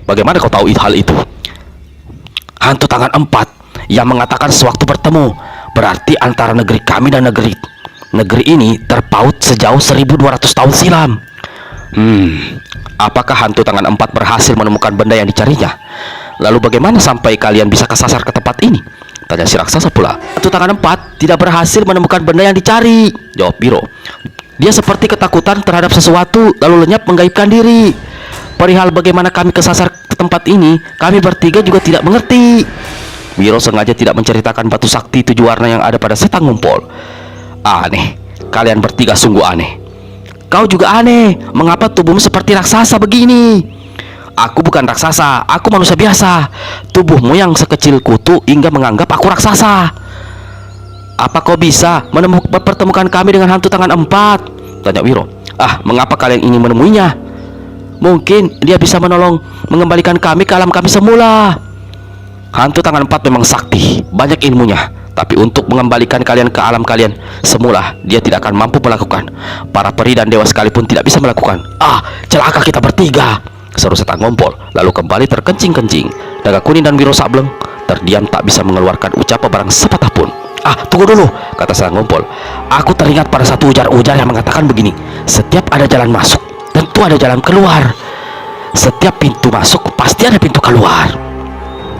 Bagaimana kau tahu hal itu? Hantu tangan empat yang mengatakan sewaktu bertemu, berarti antara negeri kami dan negeri ini terpaut sejauh 1200 tahun silam. Apakah hantu tangan empat berhasil menemukan benda yang dicarinya? Lalu bagaimana sampai kalian bisa kesasar ke tempat ini? Tanya si raksasa pula. Hantu tangan empat tidak berhasil menemukan benda yang dicari, jawab Biro. Dia seperti ketakutan terhadap sesuatu lalu lenyap menggaibkan diri. Perihal bagaimana kami kesasar ke tempat ini, kami bertiga juga tidak mengerti. Biro sengaja tidak menceritakan batu sakti 7 warna yang ada pada setan ngumpul. Aneh, kalian bertiga sungguh aneh. Kau juga aneh, mengapa tubuhmu seperti raksasa begini? Aku bukan raksasa, aku manusia biasa. Tubuhmu yang sekecil kutu hingga menganggap aku raksasa. Apa kau bisa mempertemukan kami dengan hantu tangan empat? Tanya Wiro. Mengapa kalian ingin menemuinya? Mungkin dia bisa menolong mengembalikan kami ke alam kami semula. Hantu tangan empat memang sakti, banyak ilmunya. Tapi untuk mengembalikan kalian ke alam kalian semula, dia tidak akan mampu melakukan. Para peri dan dewa sekalipun tidak bisa melakukan. Celaka kita bertiga, seru setan ngompol. Lalu kembali terkencing-kencing. Naga kuning dan Wiro Sableng terdiam tak bisa mengeluarkan ucapan barang sepatah pun. Tunggu dulu, kata setan ngompol. Aku teringat pada satu ujar-ujar yang mengatakan begini. Setiap ada jalan masuk, tentu ada jalan keluar. Setiap pintu masuk, pasti ada pintu keluar.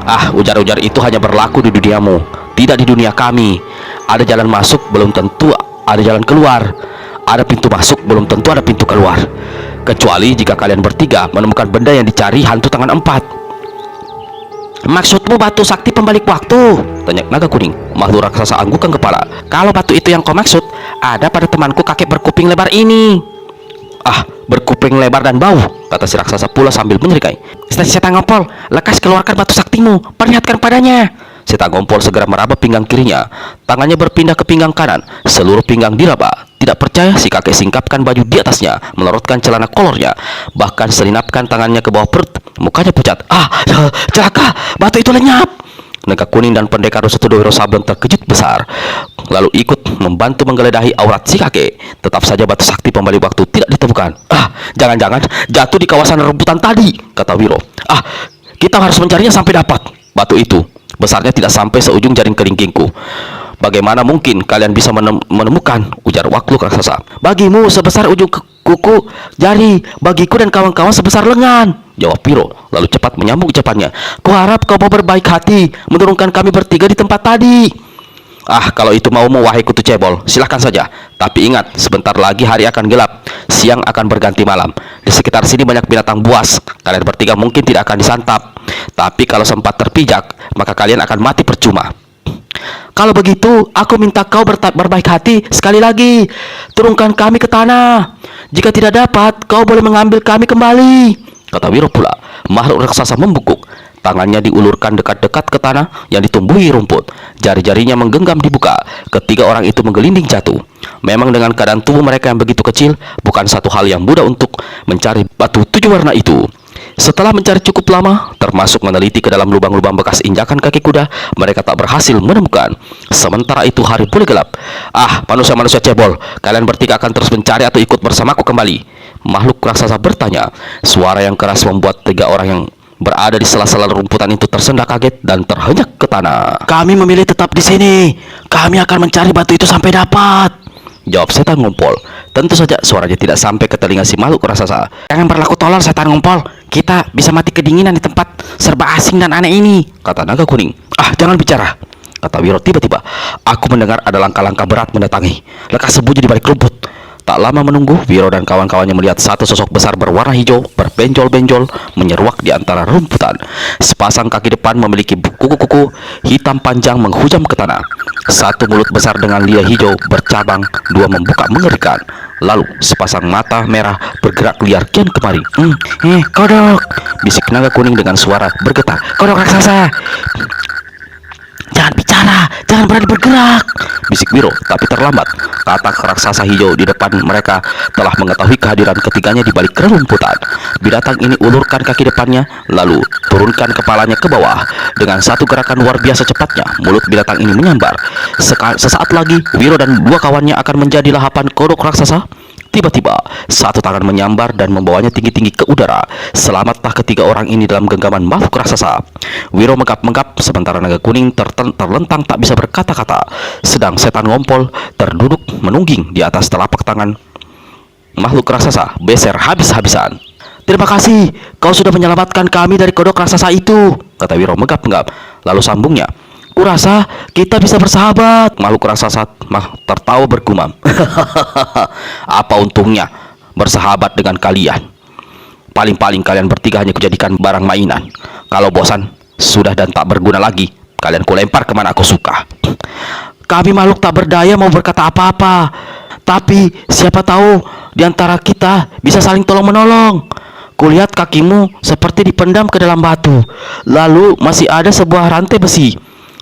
Ujar-ujar itu hanya berlaku di duniamu, tidak di dunia kami. Ada jalan masuk, belum tentu ada jalan keluar. Ada pintu masuk, belum tentu ada pintu keluar. Kecuali jika kalian bertiga menemukan benda yang dicari hantu tangan empat. Maksudmu batu sakti pembalik waktu? Tanya naga kuning. Makhluk raksasa anggukkan kepala. Kalau batu itu yang kau maksud, ada pada temanku kakek berkuping lebar ini. Berkuping lebar dan bau, kata si raksasa pula sambil menyerikai. Setan ngompol, lekas keluarkan batu saktimu, perlihatkan padanya. Setan ngompol segera meraba pinggang kirinya. Tangannya berpindah ke pinggang kanan. Seluruh pinggang diraba. Tidak percaya, si kakek singkapkan baju di atasnya, melorotkan celana kolornya, bahkan selinapkan tangannya ke bawah perut. Mukanya pucat. Celaka, batu itu lenyap. Naga kuning dan pendekar Setudo Wiro Sableng terkejut besar, lalu ikut membantu menggeledahi aurat si kakek. Tetap saja batu sakti pembalik waktu tidak ditemukan. Jangan-jangan jatuh di kawasan rebutan tadi, kata Wiro. Kita harus mencarinya sampai dapat. Batu itu besarnya tidak sampai seujung jaring kelingkingku. Bagaimana mungkin kalian bisa menemukan? Ujar Wakluk raksasa. Bagimu sebesar ujung kuku jari, bagiku dan kawan-kawan sebesar lengan, jawab Wiro. Lalu cepat menyambung ucapannya. Kuharap kau mau berbaik hati menurunkan kami bertiga di tempat tadi. Kalau itu maumu wahai kutu cebol, silahkan saja. Tapi ingat, sebentar lagi hari akan gelap, siang akan berganti malam. Di sekitar sini banyak binatang buas. Kalian bertiga mungkin tidak akan disantap, tapi kalau sempat terpijak, maka kalian akan mati percuma. Kalau begitu, aku minta kau berbaik hati sekali lagi. Turunkan kami ke tanah. Jika tidak dapat, kau boleh mengambil kami kembali, kata Wiro pula. Makhluk raksasa membungkuk. Tangannya diulurkan dekat-dekat ke tanah yang ditumbuhi rumput. Jari-jarinya menggenggam dibuka. Ketiga orang itu menggelinding jatuh. Memang dengan keadaan tubuh mereka yang begitu kecil, bukan satu hal yang mudah untuk mencari batu 7 warna itu. Setelah mencari cukup lama, termasuk meneliti ke dalam lubang-lubang bekas injakan kaki kuda, mereka tak berhasil menemukan. Sementara itu hari mulai gelap. Manusia-manusia cebol, kalian bertiga akan terus mencari atau ikut bersamaku kembali? Makhluk raksasa bertanya. Suara yang keras membuat 3 orang yang berada di sela-sela rumputan itu tersendak kaget dan terhenyak ke tanah. Kami memilih tetap di sini. Kami akan mencari batu itu sampai dapat, jawab setan ngumpul. Tentu saja suaranya tidak sampai ke telinga si makhluk raksasa. Jangan berlaku tolol setan ngumpul. Kita bisa mati kedinginan di tempat serba asing dan aneh ini, kata naga kuning. Jangan bicara, kata Wiro tiba-tiba. Aku mendengar ada langkah-langkah berat mendatangi. Lekas sembunyi di balik rumput. Tak lama menunggu, Wiro dan kawan-kawannya melihat satu sosok besar berwarna hijau berbenjol-benjol menyeruak di antara rumputan. Sepasang kaki depan memiliki kuku-kuku hitam panjang menghujam ke tanah. Satu mulut besar dengan lidah hijau bercabang, 2 membuka mengerikan. Lalu sepasang mata merah bergerak liar kian kemari. Kodok, bisik naga kuning dengan suara bergetar. Kodok raksasa, jangan bicara, jangan berani bergerak, bisik Wiro. Tapi terlambat. Katak raksasa hijau di depan mereka telah mengetahui kehadiran ketiganya di balik rerumputan. Binatang ini ulurkan kaki depannya, lalu turunkan kepalanya ke bawah. Dengan satu gerakan luar biasa cepatnya, mulut binatang ini menyambar. Sesaat lagi, Wiro dan 2 kawannya akan menjadi lahapan kodok raksasa. Tiba-tiba, Satu tangan menyambar dan membawanya tinggi-tinggi ke udara. Selamatlah ketiga orang ini dalam genggaman makhluk raksasa. Wiro menggap-menggap sementara naga kuning terlentang tak bisa berkata-kata. Sedang setan ngompol terduduk menungging di atas telapak tangan makhluk raksasa beser habis-habisan. Terima kasih, kau sudah menyelamatkan kami dari kodok raksasa itu, kata Wiro menggap-menggap. Lalu sambungnya, kurasa kita bisa bersahabat. Makhluk raksasa tertawa bergumam. Apa untungnya bersahabat dengan kalian? Paling-paling kalian bertiga hanya kujadikan barang mainan. Kalau bosan, sudah dan tak berguna lagi, kalian kulempar kemana aku suka. Kami makhluk tak berdaya mau berkata apa-apa. Tapi siapa tahu di antara kita bisa saling tolong-menolong. Kulihat kakimu seperti dipendam ke dalam batu. Lalu masih ada sebuah rantai besi.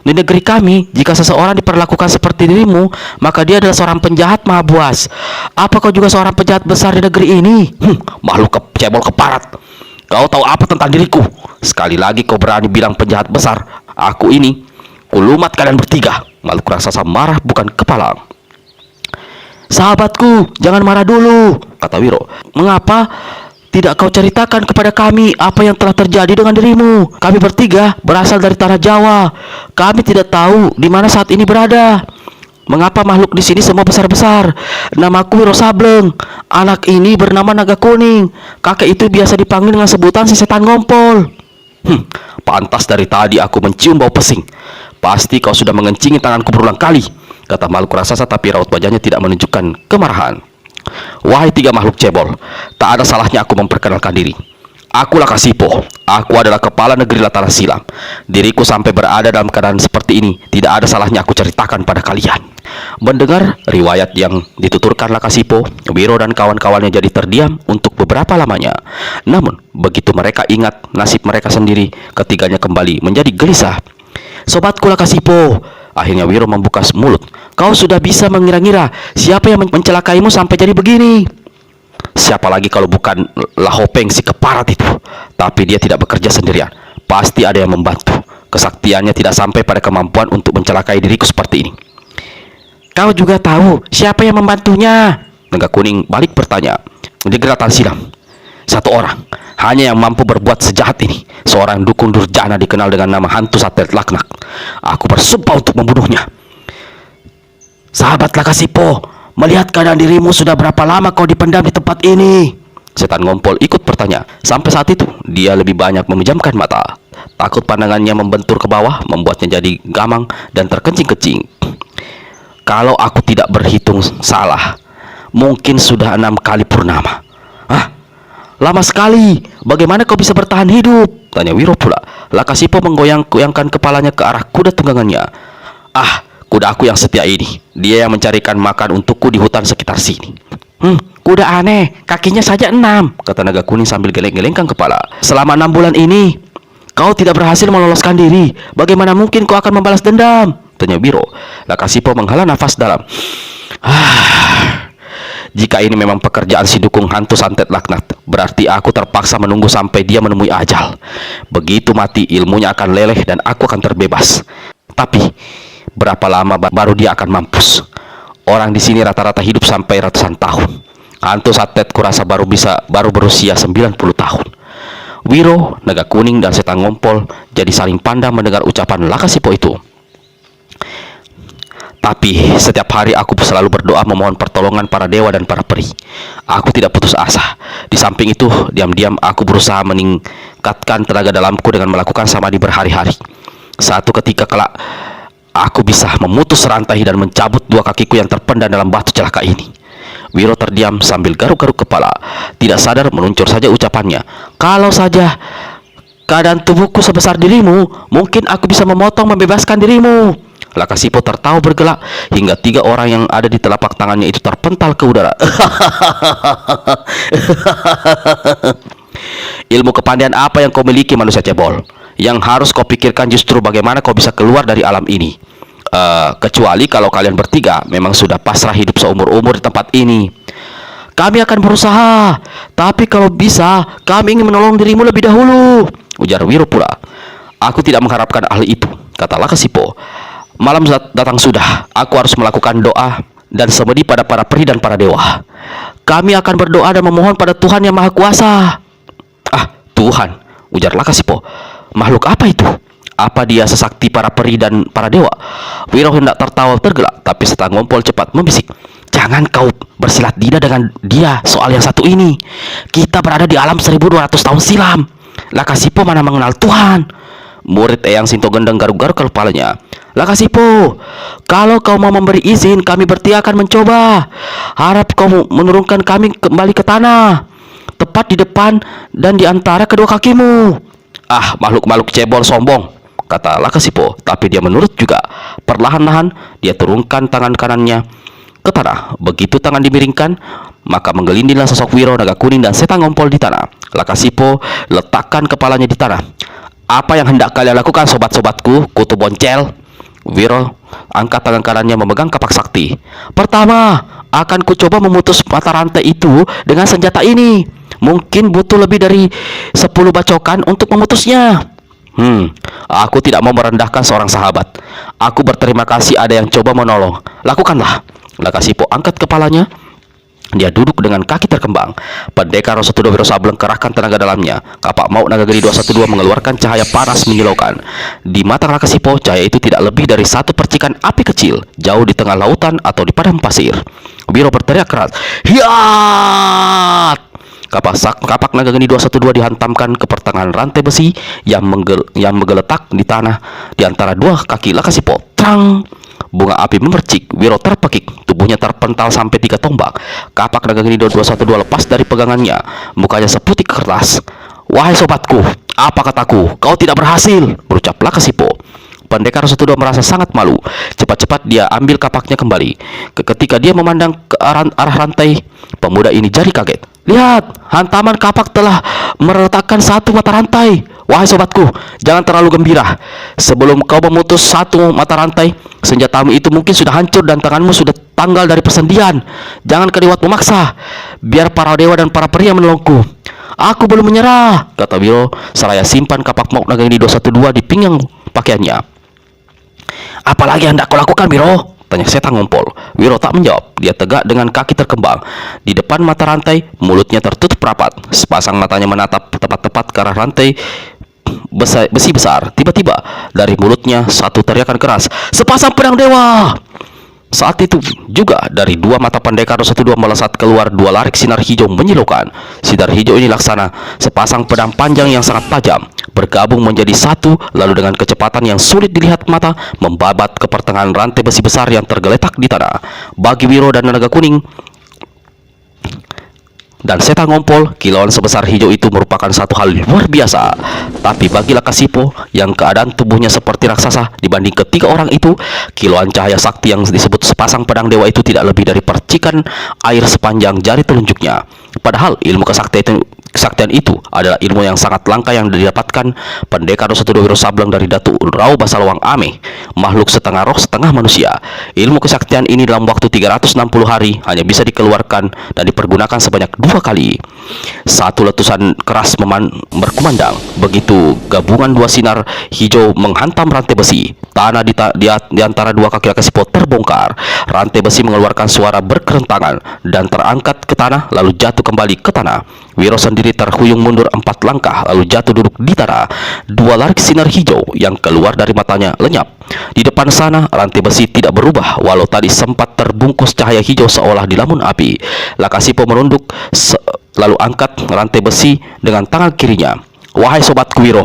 Di negeri kami, jika seseorang diperlakukan seperti dirimu, maka dia adalah seorang penjahat maha buas. Apa kau juga seorang penjahat besar di negeri ini? Makhluk cebol keparat. Kau tahu apa tentang diriku? Sekali lagi kau berani bilang penjahat besar. Aku ini kulumat kalian bertiga. Makhluk raksasa marah bukan kepalang. Sahabatku, jangan marah dulu, kata Wiro. Mengapa tidak kau ceritakan kepada kami apa yang telah terjadi dengan dirimu? Kami bertiga berasal dari tanah Jawa. Kami tidak tahu di mana saat ini berada. Mengapa makhluk di sini semua besar-besar? Namaku Wiro Sableng. Anak ini bernama Naga Kuning. Kakek itu biasa dipanggil dengan sebutan si setan ngompol. Pantas dari tadi aku mencium bau pesing. Pasti kau sudah mengencingi tanganku berulang kali, kata makhluk raksasa, tapi raut wajahnya tidak menunjukkan kemarahan. Wahai tiga makhluk cebol, tak ada salahnya aku memperkenalkan diri. Akulah Kasipo. Aku adalah kepala negeri Latara Silam. Diriku sampai berada dalam keadaan seperti ini, tidak ada salahnya aku ceritakan pada kalian. Mendengar riwayat yang dituturkan Lakasipo, Wiro dan kawan-kawannya jadi terdiam untuk beberapa lamanya. Namun, begitu mereka ingat nasib mereka sendiri, ketiganya kembali menjadi gelisah. Sobatku Lakasipo, akhirnya Wiro membuka mulut. Kau sudah bisa mengira-ngira siapa yang mencelakaimu sampai jadi begini? Siapa lagi kalau bukan Lahopeng si keparat itu? Tapi dia tidak bekerja sendirian. Pasti ada yang membantu. Kesaktiannya tidak sampai pada kemampuan untuk mencelakai diriku seperti ini. Kau juga tahu siapa yang membantunya? Naga Kuning balik bertanya. Di Geratan Silam, satu orang hanya yang mampu berbuat sejahat ini. Seorang dukun durjana dikenal dengan nama hantu satelit laknat. Aku bersumpah untuk membunuhnya. Sahabat Lakasipo, melihat keadaan dirimu, sudah berapa lama kau dipendam di tempat ini? Setan ngompol ikut bertanya. Sampai saat itu, dia lebih banyak memejamkan mata. Takut pandangannya membentur ke bawah, membuatnya jadi gamang dan terkencing-kencing. Kalau aku tidak berhitung salah, mungkin sudah 6 kali purnama. Lama sekali. Bagaimana kau bisa bertahan hidup? Tanya Wiro pula. Lakasipo menggoyang-goyangkan kepalanya ke arah kuda tunggangannya. Kuda aku yang setia ini. Dia yang mencarikan makan untukku di hutan sekitar sini. Kuda aneh, kakinya saja 6, kata Naga Kuning sambil geleng-gelengkan kepala. Selama 6 bulan ini, kau tidak berhasil meloloskan diri. Bagaimana mungkin kau akan membalas dendam? Tanya Wiro. Lakasipo menghela nafas dalam. Jika ini memang pekerjaan si dukung hantu santet laknat, berarti aku terpaksa menunggu sampai dia menemui ajal. Begitu mati, ilmunya akan leleh dan aku akan terbebas. Tapi berapa lama baru dia akan mampus? Orang di sini rata-rata hidup sampai ratusan tahun. Hantu santet kurasa baru berusia 90 tahun. Wiro, Naga Kuning, dan Setan Ngompol jadi saling pandang mendengar ucapan Lakasipo itu. Tapi setiap hari aku selalu berdoa memohon pertolongan para dewa dan para peri. Aku tidak putus asa. Di samping itu, diam-diam aku berusaha meningkatkan tenaga dalamku dengan melakukan samadhi berhari-hari. Satu ketika kelak, aku bisa memutus rantai dan mencabut 2 kakiku yang terpendam dalam batu celaka ini. Wiro terdiam sambil garuk-garuk kepala. Tidak sadar meluncur saja ucapannya. Kalau saja keadaan tubuhku sebesar dirimu, mungkin aku bisa memotong membebaskan dirimu. Lakasipo tertawa bergelak hingga 3 orang yang ada di telapak tangannya itu terpental ke udara. Ilmu kepandaian apa yang kau miliki, manusia cebol? Yang harus kau pikirkan justru bagaimana kau bisa keluar dari alam ini. Kecuali kalau kalian bertiga memang sudah pasrah hidup seumur-umur di tempat ini. Kami akan berusaha, tapi kalau bisa kami ingin menolong dirimu lebih dahulu, ujar Wiro pula. Aku tidak mengharapkan ahli itu, kata Lakasipo. Malam datang sudah. Aku harus melakukan doa dan semedi pada para peri dan para dewa. Kami akan berdoa dan memohon pada Tuhan yang Maha Kuasa. Ah, Tuhan, ujar Lakasipo. Makhluk apa itu? Apa dia sesakti para peri dan para dewa? Wiro hendak tertawa tergelak, tapi Setan Ngompol cepat membisik. Jangan kau bersilat lidah dengan dia soal yang satu ini. Kita berada di alam 1200 tahun silam. Lakasipo mana mengenal Tuhan? Murid Eyang Sinto Gendeng garuk-garuk kepalanya. Lakasipo, kalau kau mau memberi izin, kami bertiga akan mencoba. Harap kau menurunkan kami kembali ke tanah, tepat di depan dan di antara kedua kakimu. Ah, makhluk-makhluk cebol sombong, kata Lakasipo, tapi dia menurut juga. Perlahan-lahan dia turunkan tangan kanannya ke tanah. Begitu tangan dimiringkan, maka menggelindinglah sosok Wiro, Naga Kuning, dan Setan Ngompol di tanah. Lakasipo letakkan kepalanya di tanah. Apa yang hendak kalian lakukan, sobat-sobatku, kutu boncel? Wiro angkat tangan kanannya memegang kapak sakti. Pertama, akan kucoba memutus mata rantai itu dengan senjata ini. Mungkin butuh lebih dari 10 bacokan untuk memutusnya. Aku tidak mau merendahkan seorang sahabat. Aku berterima kasih ada yang coba menolong. Lakukanlah. Lakasipo angkat kepalanya. Dia duduk dengan kaki terkembang. Pendekar Rosa Tudo Wiro Sableng kerahkan tenaga dalamnya. Kapak maut Naga Geni 212 mengeluarkan cahaya panas menyilaukan. Di mata Lakasipo, cahaya itu tidak lebih dari satu percikan api kecil, jauh di tengah lautan atau di padang pasir. Wiro berteriak keras, "Hiat!" Kapak Naga Geni 212 dihantamkan ke pertengahan rantai besi yang menggeletak di tanah di antara dua kaki Lakasipo. Trang! Bunga api memercik. Wiro terpekik, tubuhnya terpental sampai 3 tombak. Kapak Naga Geni 212 lepas dari pegangannya. Mukanya seputih kertas. "Wahai sobatku, apa kataku? Kau tidak berhasil," berucap Lakasipo. Pendekar Rosa Tudo merasa sangat malu. Cepat-cepat dia ambil kapaknya kembali. Ketika dia memandang ke arah rantai, pemuda ini jadi kaget. "Lihat, hantaman kapak telah merletakkan satu mata rantai. Wahai sobatku, jangan terlalu gembira. Sebelum kau memutus satu mata rantai, senjatamu itu mungkin sudah hancur dan tanganmu sudah tanggal dari persendian. Jangan keliwat memaksa. Biar para dewa dan para peri yang menolongku." "Aku belum menyerah," kata Wiro seraya simpan kapak maut Naga Geni 212 di pinggang pakaiannya. "Apalagi hendak kau lakukan, Wiro?" tanya Setan Ngompol. Wiro tak menjawab. Dia tegak dengan kaki terkembang. Di depan mata rantai, mulutnya tertutup rapat. Sepasang matanya menatap tepat-tepat ke arah rantai besi besar. Tiba-tiba dari mulutnya satu teriakan keras, "Sepasang pedang dewa!" Saat itu juga dari dua mata pendekar Rosa Tudo melesat keluar 2 larik sinar hijau menyilaukan. Sinar hijau ini laksana sepasang pedang panjang yang sangat tajam, bergabung menjadi satu, lalu dengan kecepatan yang sulit dilihat mata membabat ke pertengahan rantai besi besar yang tergeletak di tanah. Bagi Wiro dan Naga Kuning dan Setan Ngompol, kilauan sebesar hijau itu merupakan satu hal luar biasa. Tapi bagi Lakasipo yang keadaan tubuhnya seperti raksasa, dibanding ketiga orang itu, kilauan cahaya sakti yang disebut sepasang pedang dewa itu tidak lebih dari percikan air sepanjang jari telunjuknya. Padahal ilmu kesaktian itu adalah ilmu yang sangat langka yang didapatkan pendekar Rosa Tudo Wiro Sableng dari Datuk Rao Basalawang Ameh, makhluk setengah roh setengah manusia. Ilmu kesaktian ini dalam waktu 360 hari hanya bisa dikeluarkan dan dipergunakan sebanyak 2 kali. Satu letusan keras berkumandang. Begitu gabungan 2 sinar hijau menghantam rantai besi, tanah di antara 2 kaki Lakasipo terbongkar. Rantai besi mengeluarkan suara berkerentangan dan terangkat ke tanah lalu jatuh kembali ke tanah. Wiro sendiri terhuyung mundur 4 langkah lalu jatuh duduk di tanah. 2 larik sinar hijau yang keluar dari matanya lenyap. Di depan sana rantai besi tidak berubah walau tadi sempat terbungkus cahaya hijau seolah dilamun api. Lakasipo menunduk lalu angkat rantai besi dengan tangan kirinya. "Wahai sobatku Wiro,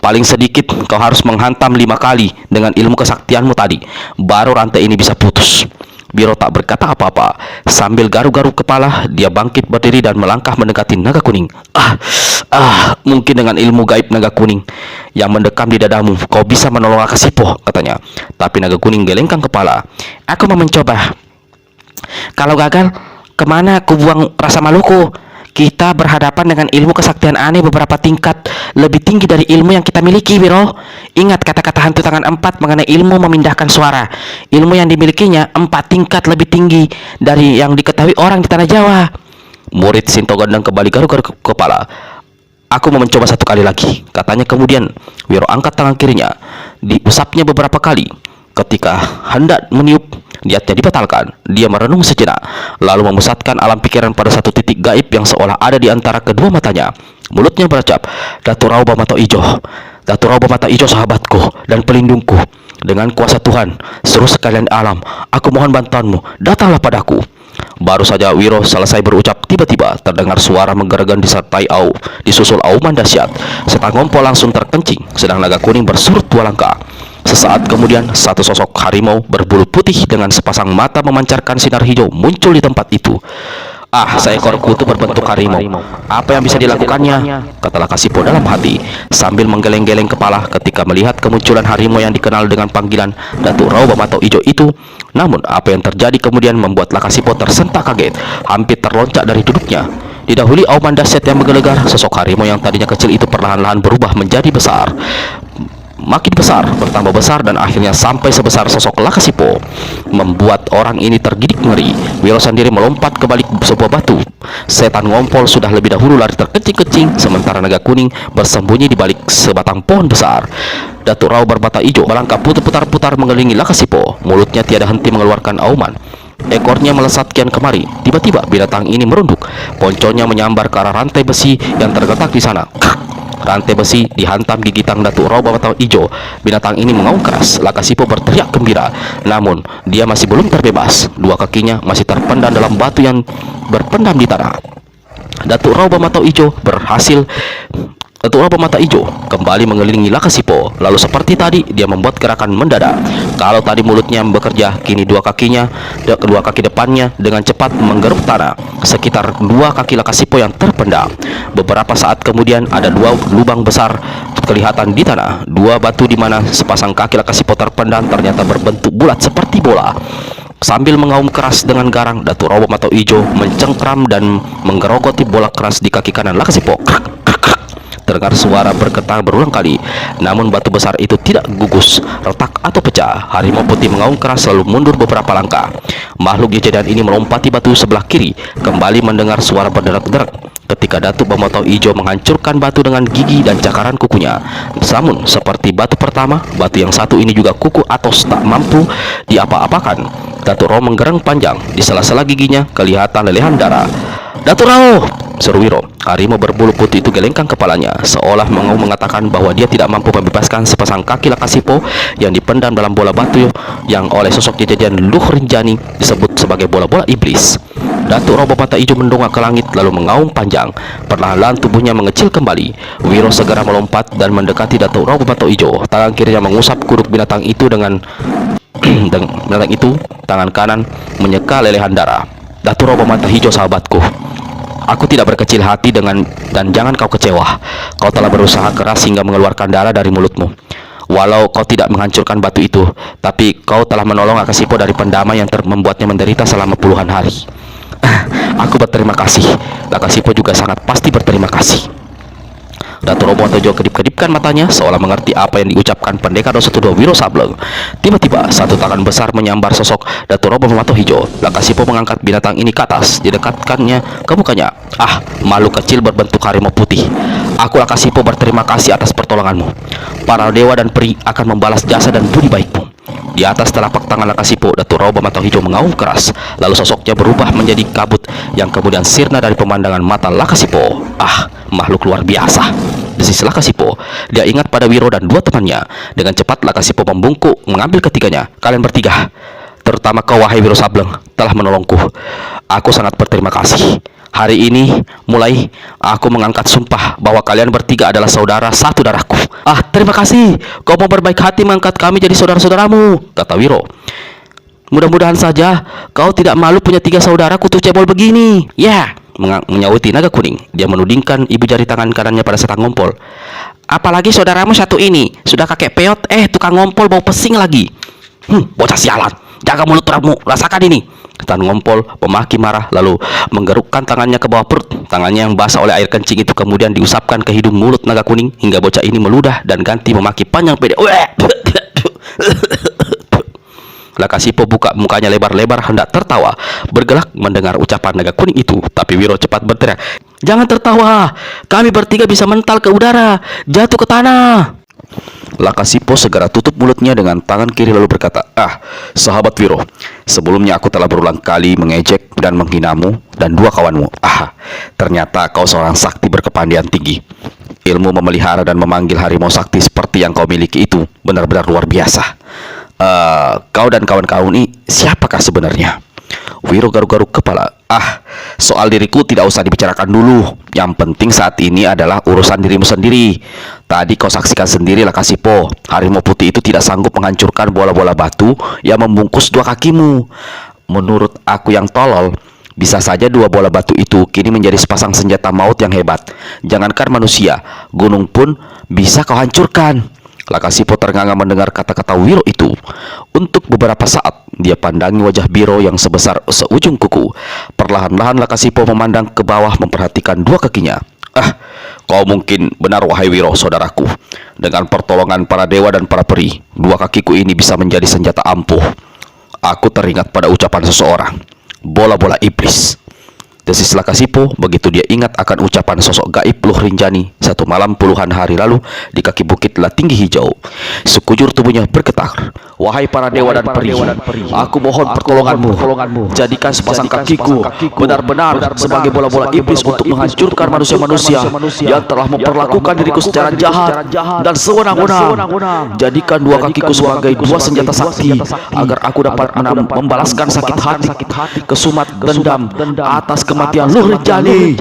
paling sedikit kau harus menghantam 5 kali dengan ilmu kesaktianmu tadi, baru rantai ini bisa putus." Wiro tak berkata apa-apa. Sambil garuk-garuk kepala, dia bangkit berdiri dan melangkah mendekati Naga Kuning. Mungkin dengan ilmu gaib Naga Kuning yang mendekam di dadamu, kau bisa menolong Lakasipo," katanya. Tapi Naga Kuning gelengkan kepala. "Aku mau mencoba. Kalau gagal, kemana aku buang rasa maluku? Kita berhadapan dengan ilmu kesaktian aneh beberapa tingkat lebih tinggi dari ilmu yang kita miliki, Wiro. Ingat kata-kata hantu tangan 4 mengenai ilmu memindahkan suara. Ilmu yang dimilikinya 4 tingkat lebih tinggi dari yang diketahui orang di tanah Jawa." Murid Sinto Gendeng kembali garuk-garuk kepala. "Aku mau mencoba 1 kali lagi," katanya kemudian. Wiro angkat tangan kirinya, diusapnya beberapa kali. Ketika hendak meniup, niatnya dibatalkan. Dia merenung sejenak, lalu memusatkan alam pikiran pada satu titik gaib yang seolah ada di antara kedua matanya. Mulutnya berucap, Datuk Rauba Mata Ijo, Datuk Rauba Mata Ijo sahabatku dan pelindungku. Dengan kuasa Tuhan, seluruh sekalian alam, aku mohon bantuanmu, datanglah padaku. Baru saja Wiro selesai berucap, tiba-tiba terdengar suara menggeregan disertai disusul auman dahsyat. Setang Ngompol langsung terkencing, sedang naga kuning bersurut 2 langkah. Sesaat kemudian, satu sosok harimau berbulu putih dengan sepasang mata memancarkan sinar hijau muncul di tempat itu. Ah, seekor kutu berbentuk harimau. Apa yang bisa dilakukannya? Kata Lakasipo dalam hati, sambil menggeleng-geleng kepala ketika melihat kemunculan harimau yang dikenal dengan panggilan Datuk Rauba Mata Ijo itu. Namun, apa yang terjadi kemudian membuat Lakasipo tersentak kaget, hampir terloncat dari duduknya. Didahului auman dahsyat yang menggelegar, sosok harimau yang tadinya kecil itu perlahan-lahan berubah menjadi besar. Makin besar, bertambah besar, dan akhirnya sampai sebesar sosok Lakasipo, membuat orang ini tergidik ngeri. Wiro sendiri melompat ke balik sebuah batu. Setan Ngompol sudah lebih dahulu lari terkencing-kencing, sementara naga kuning bersembunyi di balik sebatang pohon besar. Datuk Rauba Mata Ijo melangkah putar-putar mengelilingi Lakasipo. Mulutnya tiada henti mengeluarkan auman. Ekornya melesat kian kemari. Tiba-tiba binatang ini merunduk. Ponconya menyambar ke arah rantai besi yang terletak di sana. Rantai besi dihantam gigitan Datuk Rauba Mata Ijo. Binatang ini mengaum keras. Lakasipo berteriak gembira. Namun, dia masih belum terbebas. 2 kakinya masih terpendam dalam batu yang berpendam di tanah. Datuk Rauba Mata Ijo kembali mengelilingi Lakasipo. Lalu seperti tadi, dia membuat gerakan mendadak. Kalau tadi mulutnya bekerja, kini 2 kaki depannya dengan cepat menggeruk tanah. Sekitar 2 kaki Lakasipo yang terpendam. Beberapa saat kemudian ada 2 lubang besar kelihatan di tanah. 2 batu di mana sepasang kaki Lakasipo terpendam ternyata berbentuk bulat seperti bola. Sambil mengaum keras dengan garang, Datuk Rauba Mata Ijo mencengkram dan menggerogoti bola keras di kaki kanan Lakasipo. Terdengar suara bergetar berulang kali, namun batu besar itu tidak gugus, retak atau pecah. Harimau putih mengaum keras lalu mundur beberapa langkah. Makhluk jajadan ini melompati batu sebelah kiri, kembali mendengar suara berderak-derak. Ketika Datuk Rauba Mata Ijo menghancurkan batu dengan gigi dan cakaran kukunya. Namun, seperti batu pertama, batu yang satu ini juga kuku atau tak mampu diapa-apakan. Datuk Rauba menggereng panjang, di sela-sela giginya kelihatan lelehan darah. Datuk Rauba, seru Wiro. Harimau berbulu putih itu gelengkan kepalanya, seolah mau mengatakan bahwa dia tidak mampu membebaskan sepasang kaki Lakasipo yang dipendam dalam bola batu yang oleh sosok jajadan Luh Rinjani disebut sebagai bola-bola iblis. Datuk Rauba Mata Ijo mendongak ke langit lalu mengaum panjang. Perlahan-lahan tubuhnya mengecil kembali. Wiro segera melompat dan mendekati Datuk Rauba Mata Ijo. Tangan kirinya mengusap kuduk binatang itu dengan binatang itu, tangan kanan menyeka lelehan darah. Datuk Rauba Mata Ijo sahabatku, aku tidak berkecil hati dan jangan kau kecewa. Kau telah berusaha keras hingga mengeluarkan darah dari mulutmu. Walau kau tidak menghancurkan batu itu, tapi kau telah menolong Lakasipo dari pendama yang membuatnya menderita selama puluhan hari. Aku berterima kasih. Lakasipo juga sangat pasti berterima kasih. Datuk Rauba Mata Ijo kedip-kedipkan matanya seolah mengerti apa yang diucapkan pendekar 212 Wiro Sableng. Tiba-tiba satu tangan besar menyambar sosok Datuk Rauba Mata Ijo. Lakasipo mengangkat binatang ini ke atas, didekatkannya ke mukanya. Ah, makhluk kecil berbentuk harimau putih. Aku Lakasipo berterima kasih atas pertolonganmu. Para dewa dan peri akan membalas jasa dan budi baikmu. Di atas telapak tangan Lakasipo, Datuk Rauba Mata Ijo mengaum keras. Lalu sosoknya berubah menjadi kabut yang kemudian sirna dari pemandangan mata Lakasipo. Ah, makhluk luar biasa, desis Lakasipo. Dia ingat pada Wiro dan 2 temannya. Dengan cepat Lakasipo membungkuk mengambil ketiganya. Kalian bertiga, terutama kau wahai Wiro Sableng, telah menolongku. Aku sangat berterima kasih. Hari ini mulai aku mengangkat sumpah bahwa kalian bertiga adalah saudara satu darahku. Ah, terima kasih. Kau mau berbaik hati mengangkat kami jadi saudara-saudaramu, kata Wiro. Mudah-mudahan saja kau tidak malu punya 3 saudara kutu cebol begini. Ya, menyauti naga kuning. Dia menudingkan ibu jari tangan kanannya pada Setan Ngompol. Apalagi saudaramu satu ini, sudah kakek peot, tukang ngompol bau pesing lagi. Bocah sialan, jaga mulut kamu, rasakan ini. Setan Ngompol memaki marah lalu menggerukkan tangannya ke bawah perut. Tangannya yang basah oleh air kencing itu kemudian diusapkan ke hidung mulut naga kuning hingga bocah ini meludah dan ganti memaki panjang pede. Lakasipo buka mukanya lebar-lebar hendak tertawa, bergelak mendengar ucapan naga kuning itu. Tapi Wiro cepat berteriak, "Jangan tertawa, kami bertiga bisa mental ke udara, jatuh ke tanah." Lakasipo segera tutup mulutnya dengan tangan kiri lalu berkata, sahabat Wiro, sebelumnya aku telah berulang kali mengejek dan menghinamu dan dua kawanmu. Ternyata kau seorang sakti berkepandaian tinggi. Ilmu memelihara dan memanggil harimau sakti seperti yang kau miliki itu benar-benar luar biasa. Kau dan kawan-kawan ini siapakah sebenarnya? Wiro garuk-garuk kepala. Soal diriku tidak usah dibicarakan dulu. Yang penting saat ini adalah urusan dirimu sendiri. Tadi kau saksikan sendiri Lakasipo, harimau putih itu tidak sanggup menghancurkan bola-bola batu yang membungkus dua kakimu. Menurut aku yang tolol, bisa saja dua bola batu itu kini menjadi sepasang senjata maut yang hebat. Jangankan manusia, gunung pun bisa kau hancurkan. Lakasipo ternganga mendengar kata-kata Wiro itu. Untuk beberapa saat dia pandangi wajah Biro yang sebesar seujung kuku. Perlahan-lahan Lakasipo memandang ke bawah memperhatikan dua kakinya. Kau mungkin benar wahai Wiro, saudaraku. Dengan pertolongan para dewa dan para peri, dua kakiku ini bisa menjadi senjata ampuh. Aku teringat pada ucapan seseorang, bola-bola iblis. Desis Lakasipo begitu dia ingat akan ucapan sosok gaib Luh Rinjani satu malam puluhan hari lalu di kaki bukit Tinggi Hijau. Sekujur tubuhnya bergetar. Wahai para dewa dan peri, aku mohon pertolonganmu. Jadikan sepasang kakiku benar-benar sebagai bola-bola iblis untuk menghancurkan manusia-manusia yang telah memperlakukan diriku secara jahat dan sewenang-wenang. Jadikan dua kakiku sebagai dua senjata sakti agar aku dapat membalaskan sakit hati, kesumat dendam atas kematian Luh Rinjani.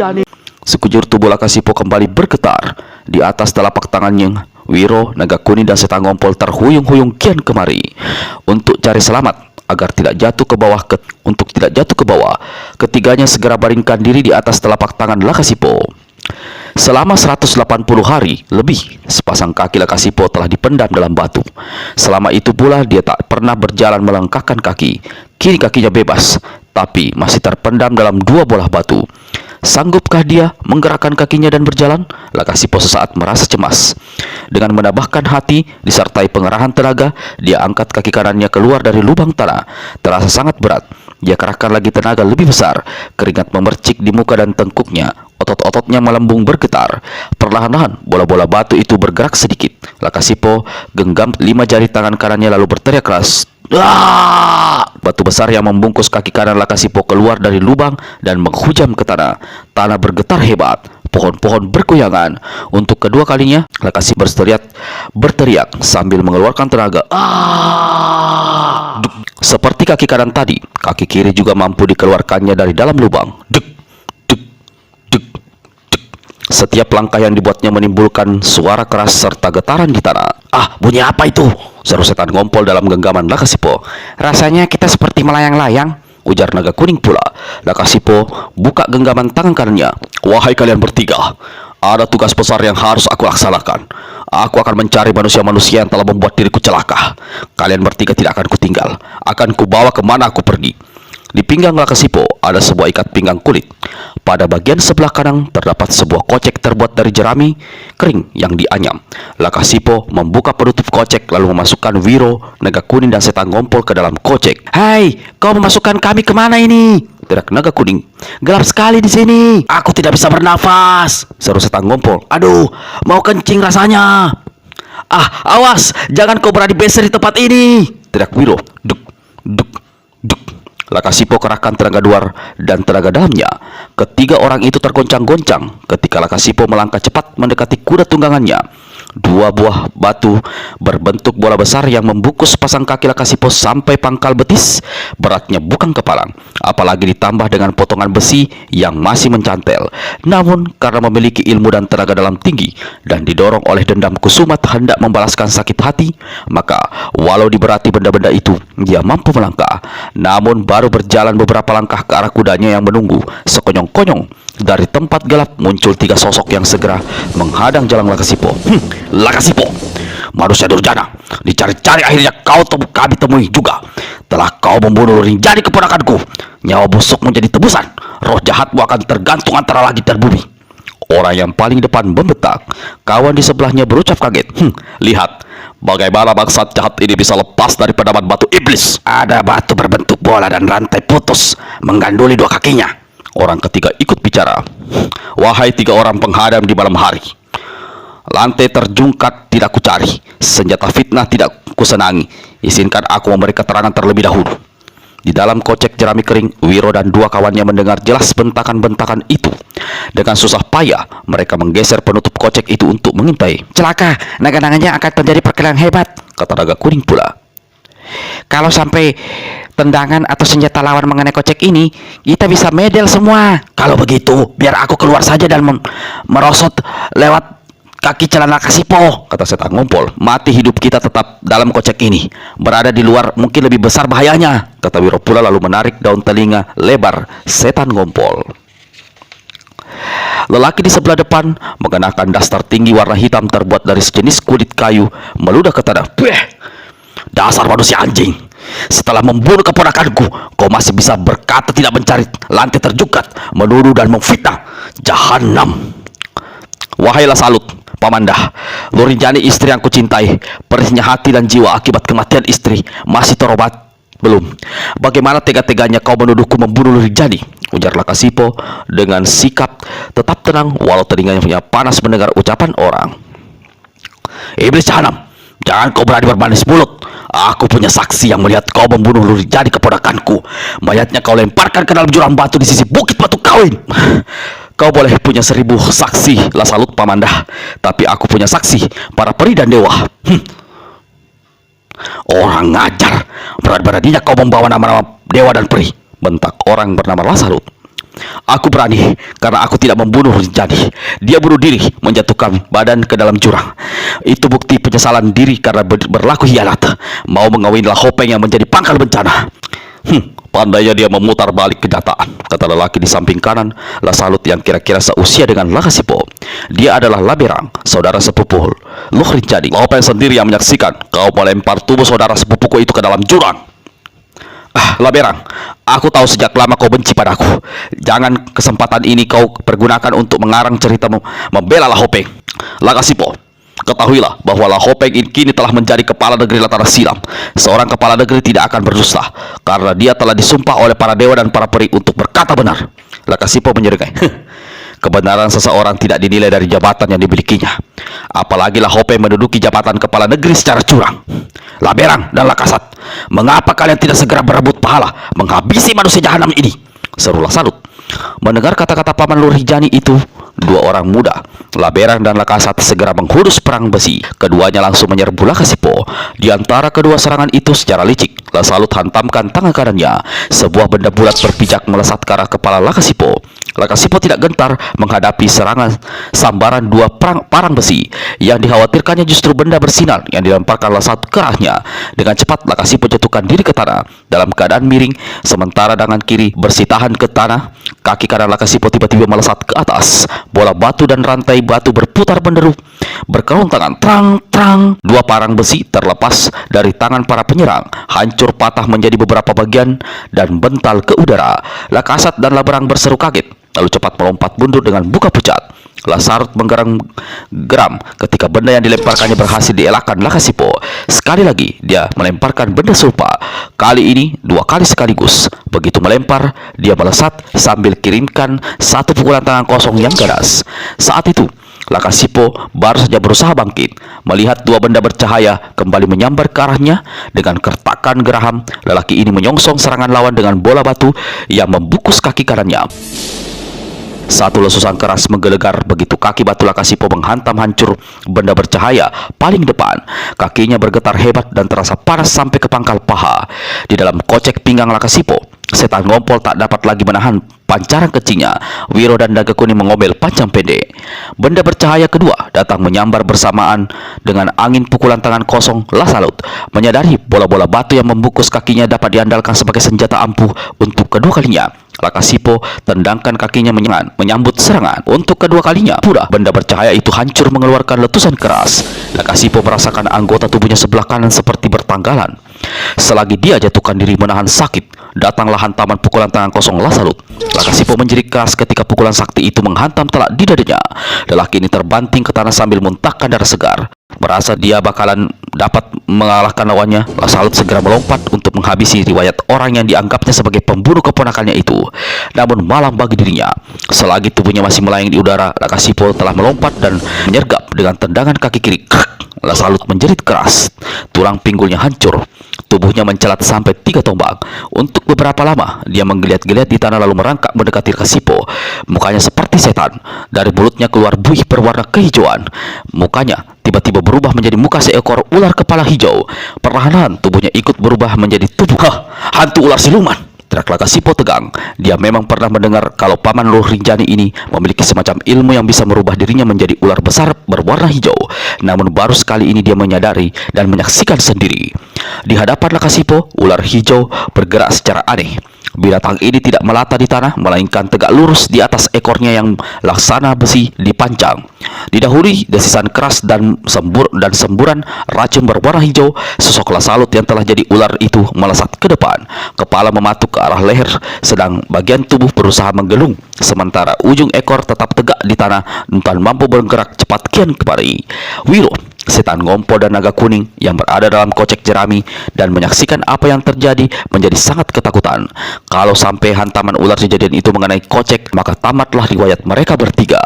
Sekujur tubuh Lakasipo kembali bergetar. Di atas telapak tangannya, Wiro, Naga Kuning dan Setan Ngompol terhuyung-huyung kian kemari untuk cari selamat agar tidak jatuh ke bawah. Ketiganya segera baringkan diri di atas telapak tangan Lakasipo. Selama 180 hari lebih, sepasang kaki Lakasipo telah dipendam dalam batu. Selama itu pula dia tak pernah berjalan melangkahkan kaki. Kini kakinya bebas, tapi masih terpendam dalam dua bola batu. Sanggupkah dia menggerakkan kakinya dan berjalan? Lakasipo sesaat merasa cemas. Dengan menambahkan hati disertai pengerahan tenaga, dia angkat kaki kanannya keluar dari lubang tanah. Terasa sangat berat. Dia kerahkan lagi tenaga lebih besar. Keringat memercik di muka dan tengkuknya. Otot-ototnya melembung bergetar. Perlahan-lahan bola-bola batu itu bergerak sedikit. Lakasipo genggam 5 jari tangan kanannya lalu berteriak keras. Batu besar yang membungkus kaki kanan Lakasipo keluar dari lubang dan menghujam ke tanah. Tanah bergetar hebat. Pohon-pohon bergoyangan. Untuk kedua kalinya Lakasipo berteriak sambil mengeluarkan tenaga. Seperti kaki kanan tadi, kaki kiri juga mampu dikeluarkannya dari dalam lubang. Setiap langkah yang dibuatnya menimbulkan suara keras serta getaran di tanah. Bunyi apa itu? Seru Setan Ngompol dalam genggaman Lakasipo. Rasanya kita seperti melayang-layang, ujar Naga Kuning pula. Lakasipo buka genggaman tangan kanannya. Wahai kalian bertiga, ada tugas besar yang harus aku laksanakan. Aku akan mencari manusia-manusia yang telah membuat diriku celaka. Kalian bertiga tidak akan kutinggal. Akan kubawa kemana aku pergi. Di pinggang Lakasipo ada sebuah ikat pinggang kulit. Pada bagian sebelah kanan terdapat sebuah kocek terbuat dari jerami kering yang dianyam. Lakasipo membuka penutup kocek lalu memasukkan Wiro, Naga Kuning dan Setan Ngompol ke dalam kocek. Hai, kau memasukkan kami kemana ini? Teriak Naga Kuning. Gelap sekali di sini. Aku tidak bisa bernafas. Seru Setan Ngompol. Aduh, mau kencing rasanya. Awas, jangan kau berani beser di tempat ini. Teriak Wiro. Duk, duk, duk. Lakasipo kerahkan tenaga luar dan tenaga dalamnya. Ketiga orang itu tergoncang-goncang ketika Lakasipo melangkah cepat mendekati kuda tunggangannya. Dua buah batu berbentuk bola besar yang membungkus pasang kaki Lakasipo sampai pangkal betis. Beratnya bukan kepalang, apalagi ditambah dengan potongan besi yang masih mencantel. Namun karena memiliki ilmu dan tenaga dalam tinggi dan didorong oleh dendam kusumat hendak membalaskan sakit hati, maka walau diberati benda-benda itu, dia mampu melangkah. Namun baru berjalan beberapa langkah ke arah kudanya yang menunggu, sekonyong-konyong dari tempat gelap muncul 3 sosok yang segera menghadang jalan Lakasipo. Lakasipo, manusia durjana, dicari-cari akhirnya kami temui juga. Telah kau membunuh Rinjani keponakanku. Nyawa busuk menjadi tebusan. Roh jahatmu akan tergantung antara langit dan bumi. Orang yang paling depan membetak. Kawan di sebelahnya berucap kaget. Lihat, bagaimana bangsat jahat ini bisa lepas dari pedaman batu iblis. Ada batu berbentuk bola dan rantai putus mengganduli 2 kakinya. Orang ketiga ikut bicara. Wahai 3 orang penghadam di malam hari, Lantai terjungkat tidak kucari, senjata fitnah tidak kusenangi. Izinkan aku memberi keterangan terlebih dahulu. Di dalam kocek jerami kering, Wiro dan dua kawannya mendengar jelas bentakan-bentakan itu. Dengan susah payah, mereka menggeser penutup kocek itu untuk mengintai. Celaka, naga-naganya akan terjadi perkelahian hebat, kata naga kuning pula. Kalau sampai tendangan atau senjata lawan mengenai kocek ini, kita bisa medal semua. Kalau begitu, biar aku keluar saja dan merosot lewat kaki celana Lakasipo, kata setan ngompol. Mati hidup kita tetap dalam kocek ini. Berada di luar mungkin lebih besar bahayanya, kata Wiro pula lalu menarik daun telinga lebar setan ngompol. Lelaki di sebelah depan mengenakan daster tinggi warna hitam terbuat dari sejenis kulit kayu meludah ke tanah. Dasar manusia anjing, setelah membunuh keponakanku, kau masih bisa berkata tidak mencari lantai terjungkat, menuduh dan memfitnah. Jahanam. Wahai Lasalut, Pamandah, Lurijani istri yang kucintai, perihnya hati dan jiwa akibat kematian istri masih terobat belum? Bagaimana tega-teganya kau menuduhku membunuh Lurijani? Ujar Lakasipo dengan sikap tetap tenang walau telinganya panas mendengar ucapan orang. Iblis Jahanam, jangan kau berani bermanis mulut. Aku punya saksi yang melihat kau membunuh Lurijani keponakanku. Mayatnya kau lemparkan ke dalam jurang batu di sisi bukit Batu Kawin. Kau boleh punya 1000 saksi, Lasalut Pamandah, tapi aku punya saksi para peri dan dewa. Orang ngajar, berani-beraninya kau membawa nama-nama dewa dan peri, bentak orang bernama Lasalut. Aku berani karena aku tidak membunuh Lurijani. Dia bunuh diri menjatuhkan badan ke dalam jurang. Itu bukti penyesalan diri karena berlaku hianat. Mau mengawini Lahopeng yang menjadi pangkal bencana. Pandainya dia memutar balik kenyataan, kata lelaki di samping kanan Lasalut yang kira-kira seusia dengan Lakasipo. Dia adalah Laberang, saudara sepupu Lurijani. Lahopeng sendiri yang menyaksikan kau melempar tubuh saudara sepupuku itu ke dalam jurang. Laberang, aku tahu sejak lama kau benci padaku. Jangan kesempatan ini kau pergunakan untuk mengarang cerita membela Lahopeng. Lakasipo, ketahuilah bahwa Lahopeng kini telah menjadi kepala negeri Latara Silam. Seorang kepala negeri tidak akan berdusta karena dia telah disumpah oleh para dewa dan para peri untuk berkata benar. Lakasipo menyeringai. Kebenaran seseorang tidak dinilai dari jabatan yang dimilikinya. Apalagi Lahopeng menduduki jabatan kepala negeri secara curang. Laberang dan Lakasat, mengapa kalian tidak segera berebut pahala menghabisi manusia jahanam ini? Seru Lasalut. Mendengar kata-kata Paman Lurijani itu, dua orang muda, Laberang dan Lakasat, segera menghunus perang besi. Keduanya langsung menyerbu Lakasipo. Di antara kedua serangan itu secara licik, Lasalut hantamkan tangan kanannya. Sebuah benda bulat berpijak melesat ke arah kepala Lakasipo. Lakasipo tidak gentar menghadapi serangan sambaran dua parang besi. Yang dikhawatirkannya justru benda bersinar yang dilemparkan Lasalut ke arahnya. Dengan cepat Lakasipo jatuhkan diri ke tanah dalam keadaan miring, sementara tangan kiri bersih tahan ke tanah. Kaki kanan Lakasipo tiba-tiba melesat ke atas. Bola batu dan rantai batu berputar menderu, berkelontangan trang-trang. Dua parang besi terlepas dari tangan para penyerang, hancur patah menjadi beberapa bagian dan bental ke udara. Lakasat dan Laberang berseru kaget, lalu cepat melompat mundur dengan buka pucat. Lasalut geram ketika benda yang dilemparkannya berhasil dielakkan Lakasipo. Sekali lagi dia melemparkan benda serupa. Kali ini 2 kali sekaligus. Begitu melempar, dia melesat sambil kirimkan satu pukulan tangan kosong yang ganas. Saat itu Lakasipo baru saja berusaha bangkit. Melihat dua benda bercahaya kembali menyambar ke arahnya. Dengan kertakan geraham, lelaki ini menyongsong serangan lawan dengan bola batu yang membungkus kaki kanannya. Satu lesusan keras menggelegar begitu kaki batu Lakasipo menghantam hancur benda bercahaya paling depan. Kakinya bergetar hebat dan terasa panas sampai ke pangkal paha. Di dalam kocek pinggang Lakasipo, setan ngompol tak dapat lagi menahan pancaran kencingnya. Wiro dan naga kuning mengomel panjang pendek. Benda bercahaya kedua datang menyambar bersamaan dengan angin pukulan tangan kosong Lasalut. Menyadari bola-bola batu yang membungkus kakinya dapat diandalkan sebagai senjata ampuh untuk kedua kalinya, Lakasipo tendangkan kakinya menyambut serangan. Untuk kedua kalinya pula benda bercahaya itu hancur mengeluarkan letusan keras. Lakasipo merasakan anggota tubuhnya sebelah kanan seperti bertanggalan. Selagi dia jatuhkan diri menahan sakit, datanglah hantaman pukulan tangan kosong Lasalut. Lakasipo menjerit keras ketika pukulan sakti itu menghantam telak di dadanya. Lelaki ini terbanting ke tanah sambil muntahkan darah segar. Merasa dia bakalan dapat mengalahkan lawannya, Lasalut segera melompat untuk menghabisi riwayat orang yang dianggapnya sebagai pembunuh keponakannya itu. Namun malang bagi dirinya, selagi tubuhnya masih melayang di udara, Lakasipo telah melompat dan menyergap dengan tendangan kaki kiri. Lasalut menjerit keras, tulang pinggulnya hancur, tubuhnya mencelat sampai 3 tombak. Untuk beberapa lama dia menggeliat-geliat di tanah lalu merangkak mendekati Lakasipo. Mukanya seperti setan, dari mulutnya keluar buih berwarna kehijauan. Mukanya tiba-tiba berubah menjadi muka seekor ular kepala hijau. Perlahan tubuhnya ikut berubah menjadi tubuh hantu ular siluman. Teriak Lakasipo tegang. Dia memang pernah mendengar kalau Paman Luh Rinjani ini memiliki semacam ilmu yang bisa merubah dirinya menjadi ular besar berwarna hijau. Namun baru sekali ini dia menyadari dan menyaksikan sendiri. Di hadapan Lakasipo, ular hijau bergerak secara aneh. Binatang ini tidak melata di tanah, melainkan tegak lurus di atas ekornya yang laksana besi dipancang. Didahului desisan keras dan semburan racun berwarna hijau, sosok Lasalut yang telah jadi ular itu melesat ke depan. Kepala mematuk ke arah leher, sedang bagian tubuh berusaha menggelung, sementara ujung ekor tetap tegak di tanah dan mampu bergerak cepat kian kemari. Wiro, setan ngompo dan naga kuning yang berada dalam kocek jerami dan menyaksikan apa yang terjadi menjadi sangat ketakutan. Kalau sampai hantaman ular kejadian itu mengenai kocek, maka tamatlah riwayat mereka bertiga.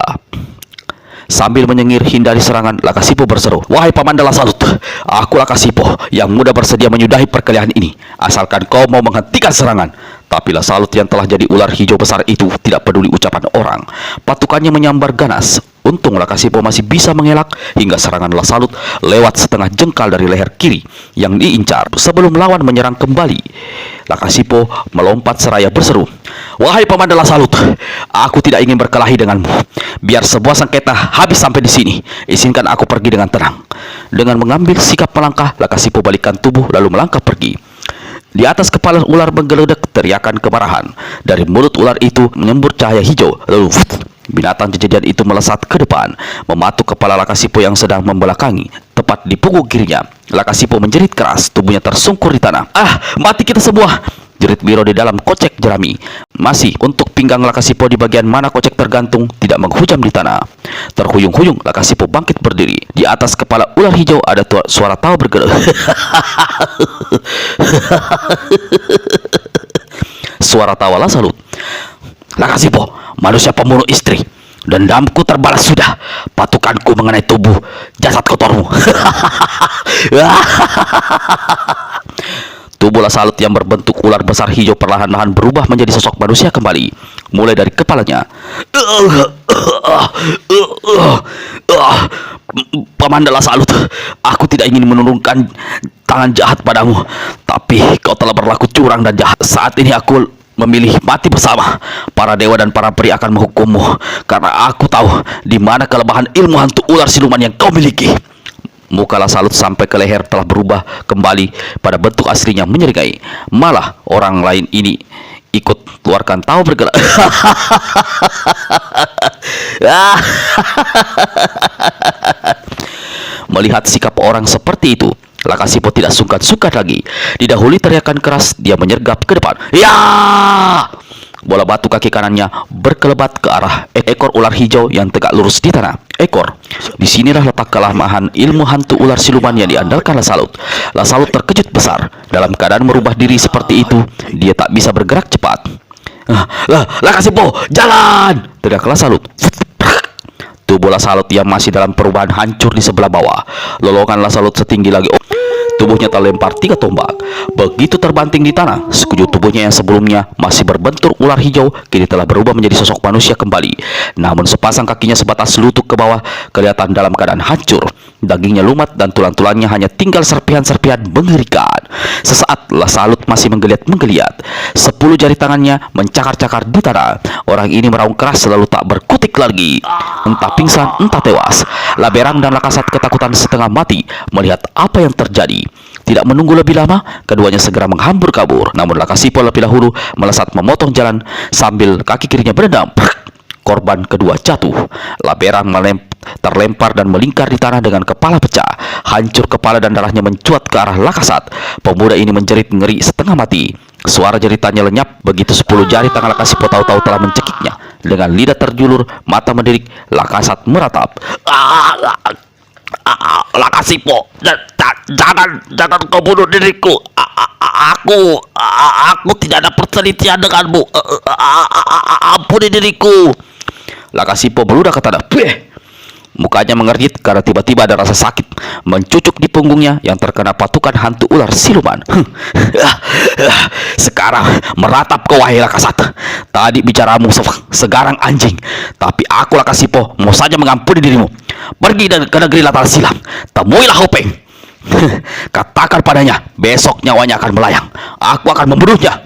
Sambil menyengir hindari serangan, Lakasipo berseru, "Wahai Paman Lasalut, aku Lakasipo yang mudah bersedia menyudahi perkelahian ini, asalkan kau mau menghentikan serangan." Tapi Lasalut yang telah jadi ular hijau besar itu tidak peduli ucapan orang. Patukannya menyambar ganas. Untung Lakasipo masih bisa mengelak hingga serangan Lasalut lewat setengah jengkal dari leher kiri yang diincar. Sebelum lawan menyerang kembali, Lakasipo melompat seraya berseru, "Wahai Paman Lasalut, aku tidak ingin berkelahi denganmu. Biar sebuah sengketa habis sampai di sini. Izinkan aku pergi dengan tenang." Dengan mengambil sikap melangkah, Lakasipo balikkan tubuh lalu melangkah pergi. Di atas kepala ular menggeledek teriakan kemarahan. Dari mulut ular itu menyembur cahaya hijau. Lalu binatang kejadian itu melesat ke depan, mematuk kepala Lakasipo yang sedang membelakangi, tepat di punggung kirinya. Lakasipo menjerit keras, tubuhnya tersungkur di tanah. "Ah, mati kita semua!" jerit Wiro di dalam kocek jerami. Masih untuk pinggang Lakasipo di bagian mana kocek tergantung tidak menghujam di tanah. Terhuyung-huyung Lakasipo bangkit berdiri. Di atas kepala ular hijau ada suara tawa bergelak. Suara tawa Lasalut. "Lakasipo, manusia pembunuh istri. Dendamku terbalas sudah. Patukanku mengenai tubuh jasad kotormu." Tubuh Lasalut yang berbentuk ular besar hijau perlahan-lahan berubah menjadi sosok manusia kembali. Mulai dari kepalanya. "Paman Lasalut, aku tidak ingin menurunkan tangan jahat padamu, tapi kau telah berlaku curang dan jahat. Saat ini aku memilih mati bersama. Para dewa dan para peri akan menghukummu, karena aku tahu di mana kelemahan ilmu hantu ular siluman yang kau miliki." Muka Lasalut sampai ke leher telah berubah kembali pada bentuk aslinya menyeringai. Malah orang lain ini ikut keluarkan tawa bergelak. Melihat sikap orang seperti itu, Lakasipo tidak sungkan-sungkan lagi. Didahului teriakan keras, dia menyergap ke depan. "Ya!" Bola batu kaki kanannya berkelebat ke arah ekor ular hijau yang tegak lurus di tanah. Ekor. Disinilah letak kelemahan ilmu hantu ular siluman yang diandalkan Lasalut. Lasalut terkejut besar. Dalam keadaan merubah diri seperti itu, dia tak bisa bergerak cepat. Lakasipo, jalan!" teriak Lasalut. Tubuh Lasalut yang masih dalam perubahan hancur di sebelah bawah. Lolongan Lasalut setinggi lagi. Tubuhnya terlempar 3 tombak. Begitu terbanting di tanah, sekujur tubuhnya yang sebelumnya masih berbentur ular hijau kini telah berubah menjadi sosok manusia kembali. Namun sepasang kakinya sebatas lutut ke bawah kelihatan dalam keadaan hancur. Dagingnya lumat dan tulang-tulangnya hanya tinggal serpihan-serpihan mengerikan. Sesaat Lasalut masih menggeliat-menggeliat. 10 jari tangannya mencakar-cakar di tanah. Orang ini meraung keras selalu tak berkutik lagi. Entah pingsan, entah tewas. Laberang dan Lakasat ketakutan setengah mati melihat apa yang terjadi. Tidak menunggu lebih lama, keduanya segera menghambur kabur. Namun Lakasipo lebih dahulu melesat memotong jalan sambil kaki kirinya berendam. Korban kedua jatuh. Laberang terlempar dan melingkar di tanah dengan kepala pecah. Hancur kepala dan darahnya mencuat ke arah Lakasat. Pemuda ini menjerit ngeri setengah mati. Suara jeritannya lenyap begitu 10 jari tangan Lakasipo tahu-tahu telah mencekiknya. Dengan lidah terjulur, mata mendelik, Lakasat meratap. Lakasipo, jangan kau bunuh diriku. Aku tidak ada perselisihan denganmu. Ampuni diriku. Lakasipo meludah ke tanah. Mukanya mengerit karena tiba-tiba ada rasa sakit mencucuk di punggungnya yang terkena patukan hantu ular siluman. Sekarang meratap kau, wahai Lakasat. Tadi bicaramu segarang anjing, tapi aku Lakasipo mau saja mengampuni dirimu. Pergi ke negeri Latar Silam, temuilah Hopeng. Katakan padanya, besok nyawanya akan melayang. Aku akan membunuhnya.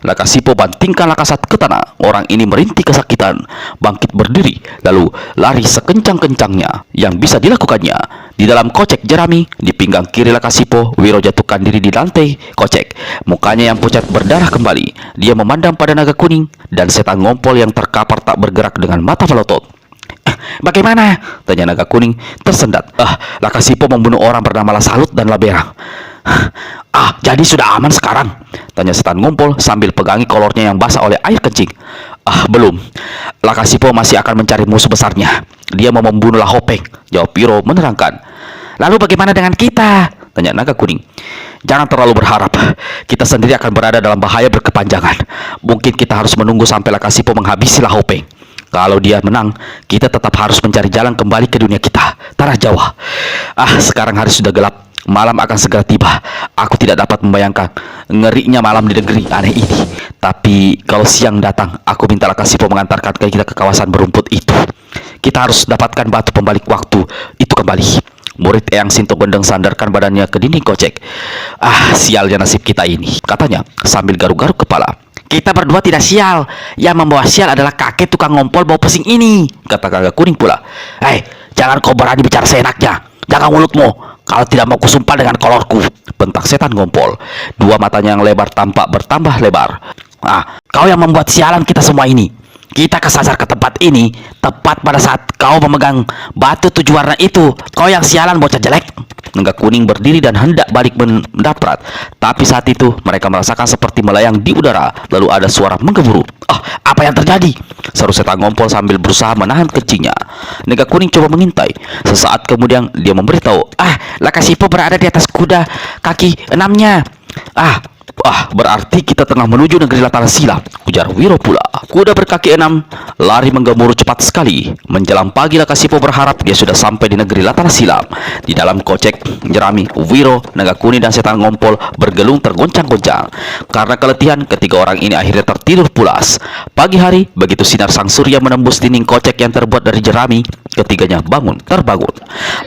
Lakasipo bantingkan Lakasat ke tanah. Orang ini merintih kesakitan, bangkit berdiri, lalu lari sekencang-kencangnya yang bisa dilakukannya. Di dalam kocek jerami, di pinggang kiri Lakasipo, Wiro jatuhkan diri di lantai kocek. Mukanya yang pucat berdarah kembali. Dia memandang pada naga kuning dan setan ngompol yang terkapar tak bergerak dengan mata melotot. Bagaimana? Tanya naga kuning tersendat. Lakasipo membunuh orang bernama Lasalut dan Laberang. Jadi sudah aman sekarang? Tanya setan ngompol sambil pegangi kolornya yang basah oleh air kencing. Belum. Lakasipo masih akan mencari musuh besarnya. Dia mau membunuh Lahopeng, jawab Wiro menerangkan. Lalu bagaimana dengan kita? Tanya naga kuning. Jangan terlalu berharap. Kita sendiri akan berada dalam bahaya berkepanjangan. Mungkin kita harus menunggu sampai Lakasipo menghabisi Lahopeng. Kalau dia menang, kita tetap harus mencari jalan kembali ke dunia kita, tanah Jawa. Sekarang hari sudah gelap. Malam akan segera tiba. Aku tidak dapat membayangkan ngerinya malam di negeri aneh ini. Tapi kalau siang datang, aku minta Lakasipo mengantarkan kita ke kawasan berumput itu. Kita harus dapatkan batu pembalik waktu itu kembali. Murid Eyang Sinto Gendeng sandarkan badannya ke dinding kocek. Sialnya nasib kita ini, katanya sambil garuk-garuk kepala. Kita berdua tidak sial. Yang membawa sial adalah kakek tukang ngompol bau pesing ini, kata naga kuning pula. Jangan kau berani bicara seenaknya. Jaga mulutmu. Kalau tidak mau kusumpah dengan kolorku, bentak setan ngompol. Dua matanya yang lebar tampak bertambah lebar. Kau yang membuat sialan kita semua ini. Kita kesasar ke tempat ini tepat pada saat kau memegang batu 7 warna itu. Kau yang sialan, bocah jelek. Naga kuning berdiri dan hendak balik mendaprat. Tapi saat itu mereka merasakan seperti melayang di udara. Lalu ada suara menggemuruh. Apa yang terjadi? Seru setan ngompol sambil berusaha menahan kencingnya. Naga kuning coba mengintai. Sesaat kemudian dia memberitahu, Lakasipo berada di atas kuda kaki 6-nya. Berarti kita tengah menuju negeri Latar Silam, ujar Wiro pula. Kuda berkaki 6 lari menggemuruh cepat sekali. Menjelang pagi Lakasipo berharap dia sudah sampai di negeri Latar Silam. Di dalam kocek jerami, Wiro, naga kuning dan setan ngompol bergelung tergoncang-goncang. Karena keletihan, ketiga orang ini akhirnya tertidur pulas. Pagi hari, begitu sinar sang surya menembus dinding kocek yang terbuat dari jerami, ketiganya terbangun.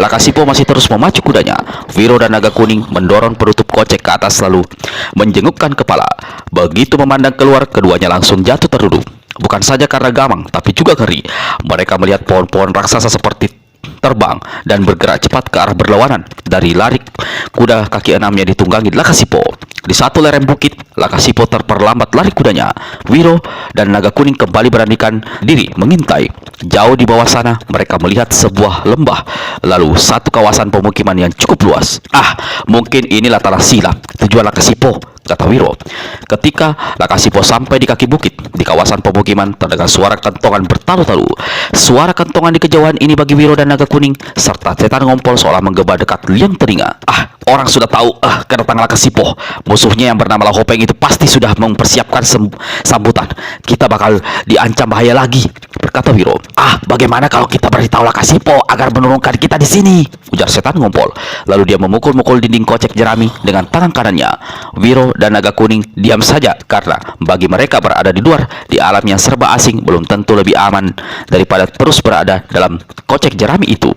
Lakasipo masih terus memacu kudanya. Wiro dan naga kuning mendorong penutup kocek ke atas lalu menjengukkan kepala. Begitu memandang keluar, keduanya langsung jatuh terduduk. Bukan saja karena gamang, tapi juga ngeri. Mereka melihat pohon-pohon raksasa seperti terbang dan bergerak cepat ke arah berlawanan dari lari kuda kaki 6-nya ditunggangi Lakasipo. Di satu lereng bukit, Lakasipo terperlambat lari kudanya. Wiro dan naga kuning kembali beranikan diri mengintai. Jauh di bawah sana, mereka melihat sebuah lembah, lalu satu kawasan pemukiman yang cukup luas. Mungkin inilah tanah silam tujuan Lakasipo, kata Wiro. Ketika Lakasipo sampai di kaki bukit, di kawasan pemukiman terdengar suara kentongan bertalu-talu. Suara kentongan di kejauhan ini bagi Wiro dan naga kuning serta setan ngompol seolah menggema dekat liang telinga. Orang sudah tahu kedatangan Lakasipo. Musuhnya yang bernama Lahopeng itu pasti sudah mempersiapkan sambutan. Kita bakal diancam bahaya lagi, berkata Wiro. Bagaimana kalau kita beritahu Lakasipo agar menurunkan kita di sini, ujar setan ngompol. Lalu dia memukul-mukul dinding kocek jerami dengan tangan kanannya. Wiro dan naga kuning diam saja karena bagi mereka berada di luar, di alam yang serba asing, belum tentu lebih aman daripada terus berada dalam kocek jerami itu.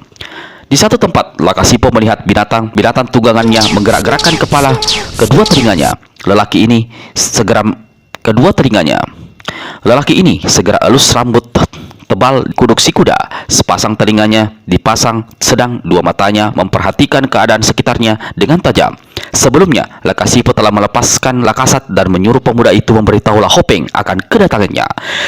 Di satu tempat, Lakasipo melihat binatang tunggangannya menggerak-gerakkan kepala kedua telinganya. Lelaki ini segera elus rambut tebal kuduk si kuda. Sepasang telinganya dipasang, sedang dua matanya memperhatikan keadaan sekitarnya dengan tajam. Sebelumnya, Lakasipo telah melepaskan Lakasat dan menyuruh pemuda itu memberitahu Lahopeng akan kedatangannya.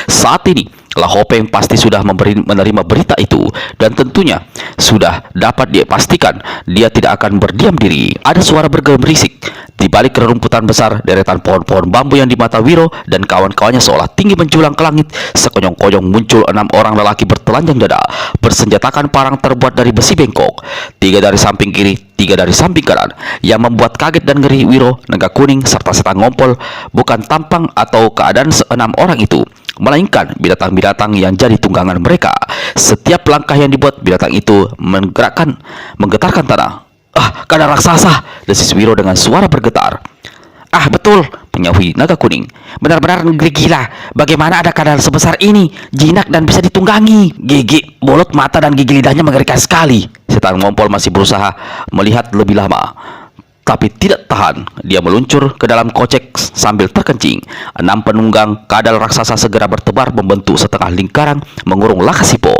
Saat ini, Lahopeng pasti sudah menerima berita itu, dan tentunya sudah dapat dipastikan dia tidak akan berdiam diri. Ada suara bergemerisik di balik rerumputan besar. Deretan pohon-pohon bambu yang di mata Wiro dan kawan-kawannya seolah tinggi menjulang ke langit. Sekonyong-konyong muncul 6 orang lelaki bertelanjang dada, bersenjatakan parang terbuat dari besi bengkok. 3 dari samping kiri, 3 dari samping kanan. Yang membuat kaget dan ngeri Wiro, Naga Kuning, serta Setan Ngompol bukan tampang atau keadaan 6 orang itu, melainkan binatang-binatang yang jadi tunggangan mereka. Setiap langkah yang dibuat binatang itu menggetarkan tanah. "Ah, kadal raksasa!" desis Wiro dengan suara bergetar. "Ah, betul," menyahui Naga Kuning. "Benar-benar negeri gila. Bagaimana ada kadal sebesar ini, jinak dan bisa ditunggangi? Gigi, mulut, mata, dan gigi lidahnya mengerikan sekali." Setan Ngompol masih berusaha melihat lebih lama, tapi tidak tahan. Dia meluncur ke dalam kocek sambil terkencing. 6 penunggang kadal raksasa segera bertebar membentuk setengah lingkaran mengurung Lakasipo.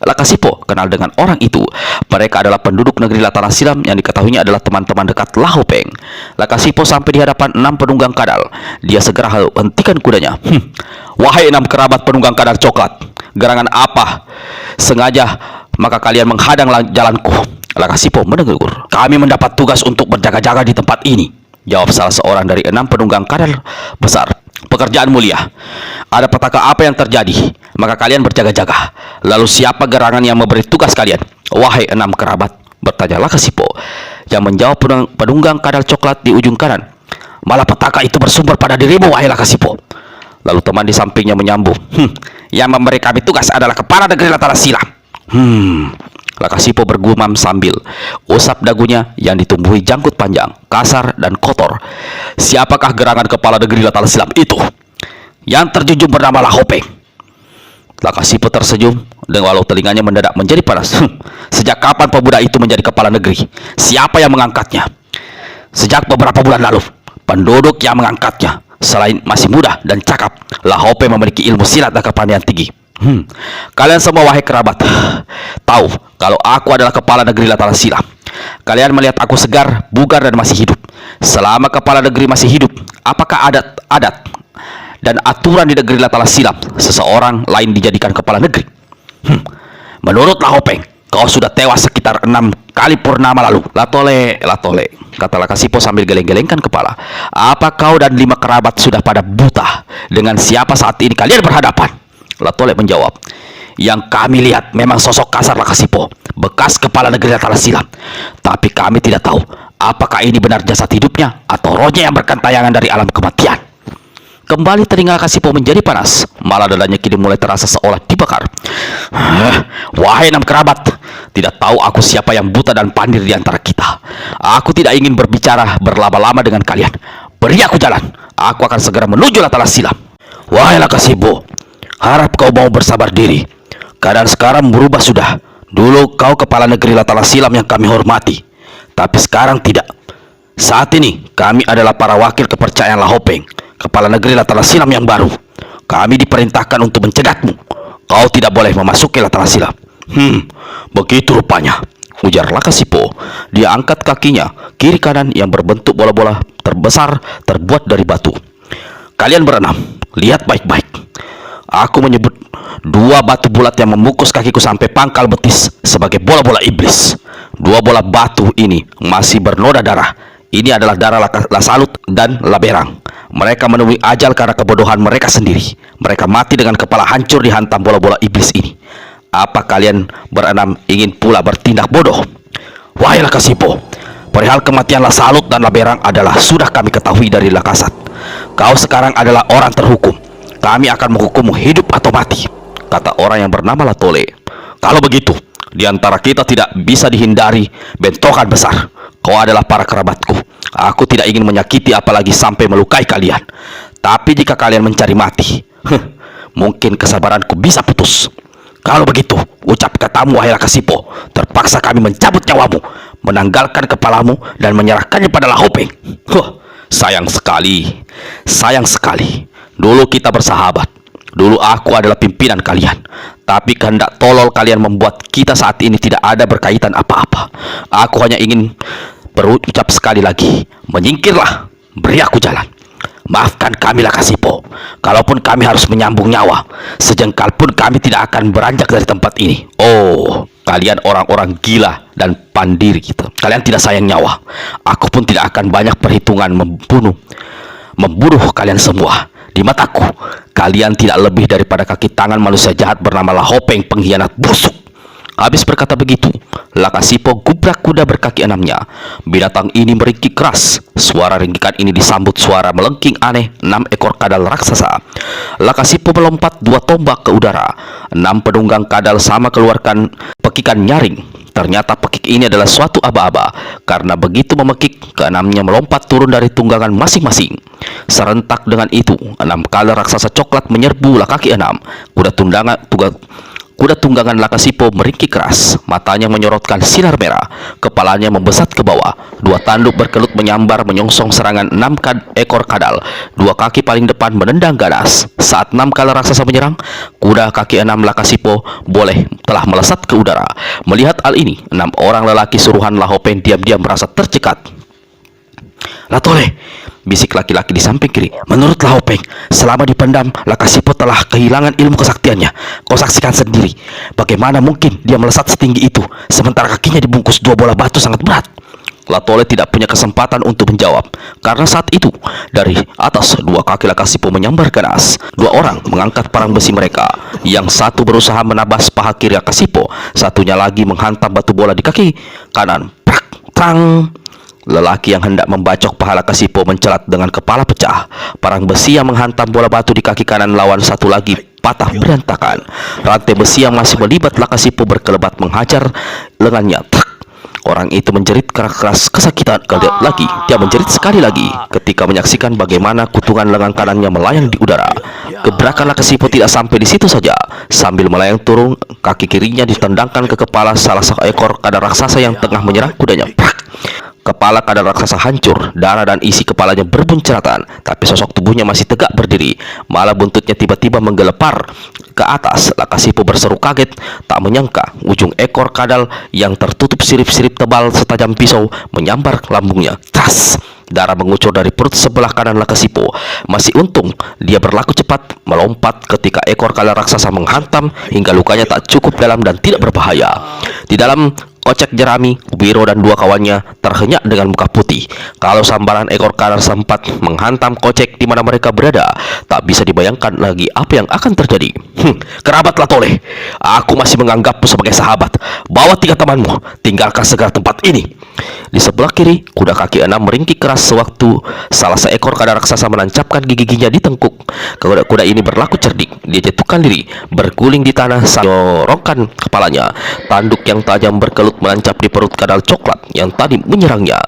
Lakasipo kenal dengan orang itu. Mereka adalah penduduk negeri Latala Silam yang diketahuinya adalah teman-teman dekat Lahopeng. Lakasipo sampai di hadapan 6 penunggang kadal. Dia segera hentikan kudanya. "Wahai 6 kerabat penunggang kadal coklat, gerangan apa sengaja maka kalian menghadang jalanku?" Lakasipo menegur. "Kami mendapat tugas untuk berjaga-jaga di tempat ini," jawab salah seorang dari 6 penunggang kadal besar. "Pekerjaan mulia. Ada petaka apa yang terjadi, maka kalian berjaga-jaga. Lalu siapa gerangan yang memberi tugas kalian, wahai 6 kerabat?" bertanya Lakasipo. Yang menjawab penunggang kadal coklat di ujung kanan. "Malah petaka itu bersumber pada dirimu, wahai Lakasipo." Lalu teman di sampingnya menyambung. "Yang memberi kami tugas adalah kepala negeri Latala Silam." Lakasipo bergumam sambil usap dagunya yang ditumbuhi janggut panjang, kasar dan kotor. "Siapakah gerangan kepala negeri Latala Silam itu? Yang terjunjung bernama Lahopeng." Lakasipo tersenyum dan walau telinganya mendadak menjadi panas. "Sejak kapan pemuda itu menjadi kepala negeri? Siapa yang mengangkatnya?" "Sejak beberapa bulan lalu. Penduduk yang mengangkatnya, selain masih muda dan cakap, Lahopeng memiliki ilmu silat dan kepandaian tinggi. Kalian semua wahai kerabat tahu kalau aku adalah kepala negeri Latala Silam. Kalian melihat aku segar, bugar dan masih hidup. Selama kepala negeri masih hidup, apakah adat dan aturan di negeri Latala Silam seseorang lain dijadikan kepala negeri? Menurut Lahopeng, kau sudah tewas sekitar 6 kali purnama lalu." Latole," kata Lakasipo sambil geleng-gelengkan kepala. "Apa kau dan 5 kerabat sudah pada buta dengan siapa saat ini kalian berhadapan?" Latole menjawab. "Yang kami lihat memang sosok kasar Lakasipo, bekas kepala negeri Latala Silam. Tapi kami tidak tahu apakah ini benar jasad hidupnya atau rohnya yang berkentayangan dari alam kematian." Kembali telinga Lakasipo menjadi panas, malah dadanya kini mulai terasa seolah dibakar. "Wahai 6 kerabat, tidak tahu aku siapa yang buta dan pandir di antara kita. Aku tidak ingin berbicara berlama-lama dengan kalian. Beri aku jalan, aku akan segera menuju Latala Silam." "Wahai Lakasipo, harap kau mau bersabar diri. Keadaan sekarang berubah sudah. Dulu kau kepala negeri Latala Silam yang kami hormati, tapi sekarang tidak. Saat ini kami adalah para wakil kepercayaan Lahopeng, kepala negeri Latala Silam yang baru. Kami diperintahkan untuk mencegatmu. Kau tidak boleh memasuki Latala Silam." Begitu rupanya," ujar Lakasipo. Dia angkat kakinya kiri kanan yang berbentuk bola-bola terbesar terbuat dari batu. "Kalian berenam, lihat baik-baik. Aku menyebut 2 batu bulat yang memukus kakiku sampai pangkal betis sebagai bola-bola iblis. 2 bola batu ini masih bernoda darah. Ini adalah darah Lasalut dan Laberang. Mereka menemui ajal karena kebodohan mereka sendiri. Mereka mati dengan kepala hancur dihantam bola-bola iblis ini. Apa kalian berenam ingin pula bertindak bodoh? Wahai Lakasipo, perihal kematian Lasalut dan Laberang adalah sudah kami ketahui dari Lakasat. Kau sekarang adalah orang terhukum. Kami akan menghukummu hidup atau mati," kata orang yang bernama Latole. "Kalau begitu, di antara kita tidak bisa dihindari bentrokan besar. Kau adalah para kerabatku. Aku tidak ingin menyakiti apalagi sampai melukai kalian. Tapi jika kalian mencari mati, mungkin kesabaranku bisa putus. Kalau begitu, ucap katamu wahai Lakasipo, terpaksa kami mencabut nyawamu, menanggalkan kepalamu dan menyerahkannya pada Lahopeng." Sayang sekali. Dulu kita bersahabat. Dulu aku adalah pimpinan kalian. Tapi kehendak tolol kalian membuat kita saat ini tidak ada berkaitan apa-apa. Aku hanya ingin berucap sekali lagi, "Menyingkirlah, beri aku jalan. Maafkan kami Lakasipo, kalaupun kami harus menyambung nyawa, sejengkal pun kami tidak akan beranjak dari tempat ini." Oh, kalian orang-orang gila dan pandiri gitu. Kalian tidak sayang nyawa. Aku pun tidak akan banyak perhitungan membunuh kalian semua. Di mataku, kalian tidak lebih daripada kaki tangan manusia jahat bernama Lahopeng, pengkhianat busuk. Habis berkata begitu, Lakasipo gubrak kuda berkaki enamnya. Binatang ini meringkik keras. Suara ringkikan ini disambut suara melengking aneh 6 ekor kadal raksasa. Lakasipo melompat 2 tombak ke udara. 6 penunggang kadal sama keluarkan pekikan nyaring. Ternyata pekik ini adalah suatu aba-aba. Karena begitu memekik, keenamnya melompat turun dari tunggangan masing-masing. Serentak dengan itu, 6 kadal raksasa coklat menyerbu kaki 6. Kuda tunggangan Lakasipo meringkik keras, matanya menyorotkan sinar merah, kepalanya membesat ke bawah. 2 tanduk berkelut menyambar menyongsong serangan 6 ekor kadal. 2 kaki paling depan menendang ganas. Saat 6 kadal raksasa menyerang, kuda kaki 6 Lakasipo telah melesat ke udara. Melihat hal ini, 6 orang lelaki suruhan Lahopeng diam-diam merasa tercekat. "Latole," bisik laki-laki di samping kiri. "Menurut Lahopeng, selama dipendam, Lakasipo telah kehilangan ilmu kesaktiannya. Kau saksikan sendiri, bagaimana mungkin dia melesat setinggi itu, sementara kakinya dibungkus 2 bola batu sangat berat." Latole tidak punya kesempatan untuk menjawab, karena saat itu, dari atas 2 kaki Lakasipo menyambar ganas. 2 orang mengangkat parang besi mereka. Yang satu berusaha menabas paha kiri Lakasipo, satunya lagi menghantam batu bola di kaki kanan. Prak, trang. Lelaki yang hendak membacok paha Lakasipo mencelat dengan kepala pecah. Parang besi yang menghantam bola batu di kaki kanan lawan satu lagi patah berantakan. Rantai besi yang masih melibat Lakasipo berkelebat menghajar lengannya. Trak. Orang itu menjerit keras kesakitan lagi. Dia menjerit sekali lagi ketika menyaksikan bagaimana kutungan lengan kanannya melayang di udara. Gebrakan Lakasipo tidak sampai di situ saja. Sambil melayang turun, kaki kirinya ditendangkan ke kepala salah seekor kadal raksasa yang tengah menyerang kudanya. Prak. Kepala kadal raksasa hancur, darah dan isi kepalanya berbunceratan, tapi sosok tubuhnya masih tegak berdiri. Malah buntutnya tiba-tiba menggelepar ke atas. Lakasipo berseru kaget, tak menyangka ujung ekor kadal yang tertutup sirip-sirip tebal setajam pisau menyambar lambungnya. Tas! Darah mengucur dari perut sebelah kanan Lakasipo. Masih untung dia berlaku cepat, melompat ketika ekor kadal raksasa menghantam hingga lukanya tak cukup dalam dan tidak berbahaya. Di dalam kocek jerami, Wiro dan 2 kawannya terhenyak dengan muka putih. Kalau sambaran ekor kadal sempat menghantam kocek di mana mereka berada, tak bisa dibayangkan lagi apa yang akan terjadi. Kerabat Latole, aku masih menganggapmu sebagai sahabat. Bawa 3 temanmu, tinggalkan segera tempat ini. Di sebelah kiri, kuda kaki 6 meringkik keras sewaktu salah seekor kadal raksasa menancapkan giginya di tengkuk. Kuda ini berlaku cerdik. Dia jatuhkan diri, berguling di tanah, menyorongkan kepalanya. Tanduk yang tajam berkelut menancap di perut kadal coklat yang tadi menyerangnya.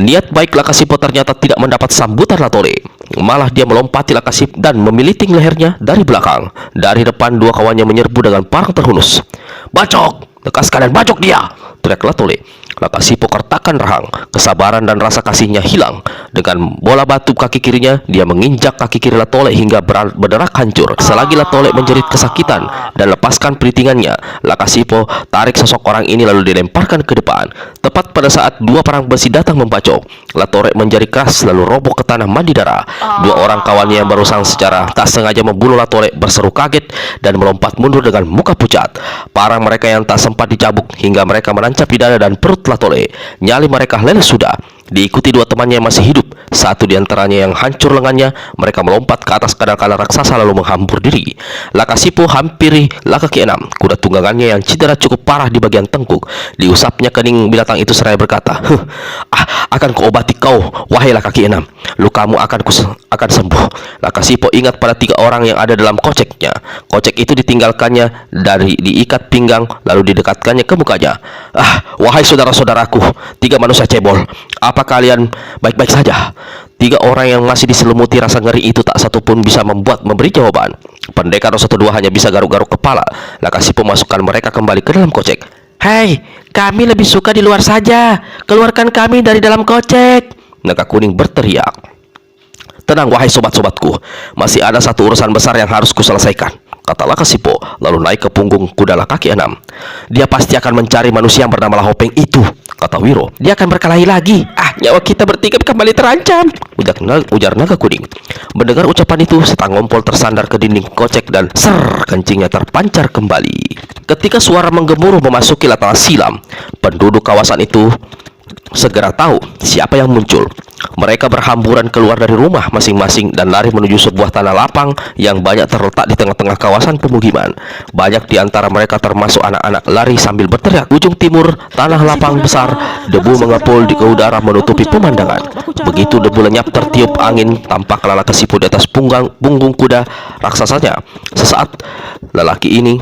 Niat baik Lakasipo ternyata tidak mendapat sambutan Latole. Malah dia melompati Lakasipo dan memiliting lehernya dari belakang. Dari depan 2 kawannya menyerbu dengan parang terhunus. "Bacok! Lekaskan dan bacok dia!" teriak Latole. Lakasipo kertakan rahang. Kesabaran dan rasa kasihnya hilang. Dengan bola batu kaki kirinya, dia menginjak kaki kiri Latole hingga berderak hancur. Selagi Latole menjerit kesakitan dan lepaskan peritingannya, Lakasipo tarik sosok orang ini lalu dilemparkan ke depan. Tepat pada saat 2 parang besi datang membacok, Latole menjerit keras lalu roboh ke tanah mandi darah. 2 orang kawannya yang barusan secara tak sengaja membunuh Latole berseru kaget dan melompat mundur dengan muka pucat. Parang mereka yang tak sempat dicabuk hingga mereka menancap di dada dan perut Latole. Nyali mereka leles sudah. Diikuti 2 temannya yang masih hidup. Satu di antaranya yang hancur lengannya. Mereka melompat ke atas kadal-kadal raksasa lalu menghambur diri. Lakasipo hampiri kaki 6. Kuda tunggangannya yang cedera cukup parah di bagian tengkuk. Diusapnya kening binatang itu seraya berkata, "Akan kuobati kau, wahai kaki 6. Lukamu akan sembuh." Lakasipo ingat pada 3 orang yang ada dalam koceknya. Kocek itu ditinggalkannya dari diikat pinggang lalu didekatkannya ke mukanya. Wahai saudara-saudaraku, 3 manusia cebol, apa kalian baik-baik saja?" 3 orang yang masih diselimuti rasa ngeri itu tak satu pun bisa memberi jawaban. Pendekar 1-2 hanya bisa garuk-garuk kepala. Lakasipo masukkan mereka kembali ke dalam kocek. "Hei, kami lebih suka di luar saja. Keluarkan kami dari dalam kocek!" Naga kuning berteriak. "Tenang wahai sobat-sobatku, masih ada satu urusan besar yang harus kuselesaikan," kata Lakasipo, lalu naik ke punggung kuda kaki 6. Dia pasti akan mencari manusia yang bernama Lahopeng itu, kata Wiro. Dia akan berkelahi lagi. Nyawa kita bertiga kembali terancam, ujar naga kuning. Mendengar ucapan itu, Setang Ngompol tersandar ke dinding kocek dan ser, kencingnya terpancar kembali. Ketika suara menggemuruh memasuki Latana Silam, penduduk kawasan itu segera tahu siapa yang muncul. Mereka berhamburan keluar dari rumah masing-masing dan lari menuju sebuah tanah lapang yang banyak terletak di tengah-tengah kawasan pemukiman. Banyak di antara mereka termasuk anak-anak lari sambil berteriak. Ujung timur tanah lapang besar, debu mengepul di udara menutupi pemandangan. Begitu debu lenyap tertiup angin, tampaklah Lakasipo di atas punggung kuda raksasanya. Sesaat lelaki ini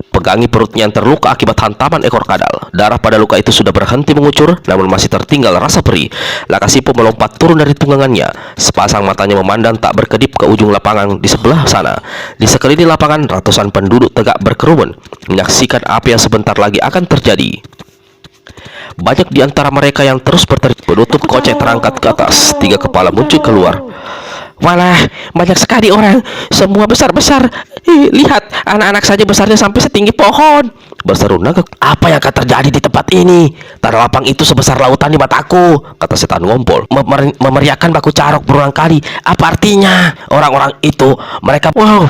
pegangi perutnya yang terluka akibat hantaman ekor kadal. Darah pada luka itu sudah berhenti mengucur, namun masih tertinggal rasa perih. Lakasipo melompat turun dari tunggangannya. Sepasang matanya memandang tak berkedip ke ujung lapangan di sebelah sana. Di sekeliling lapangan, ratusan penduduk tegak berkerumun, menyaksikan apa yang sebentar lagi akan terjadi. Banyak di antara mereka yang terus berteriak. Penutup kocek terangkat ke atas. 3 kepala muncul keluar. Walah, banyak sekali orang, semua besar-besar. Lihat, anak-anak saja besarnya sampai setinggi pohon, berseru naga. Apa yang akan terjadi di tempat ini? Tanah lapang itu sebesar lautan di mataku, kata Setan Ngompol. Memeriahkan baku carok berulang kali. Apa artinya? Orang-orang itu, mereka, wow,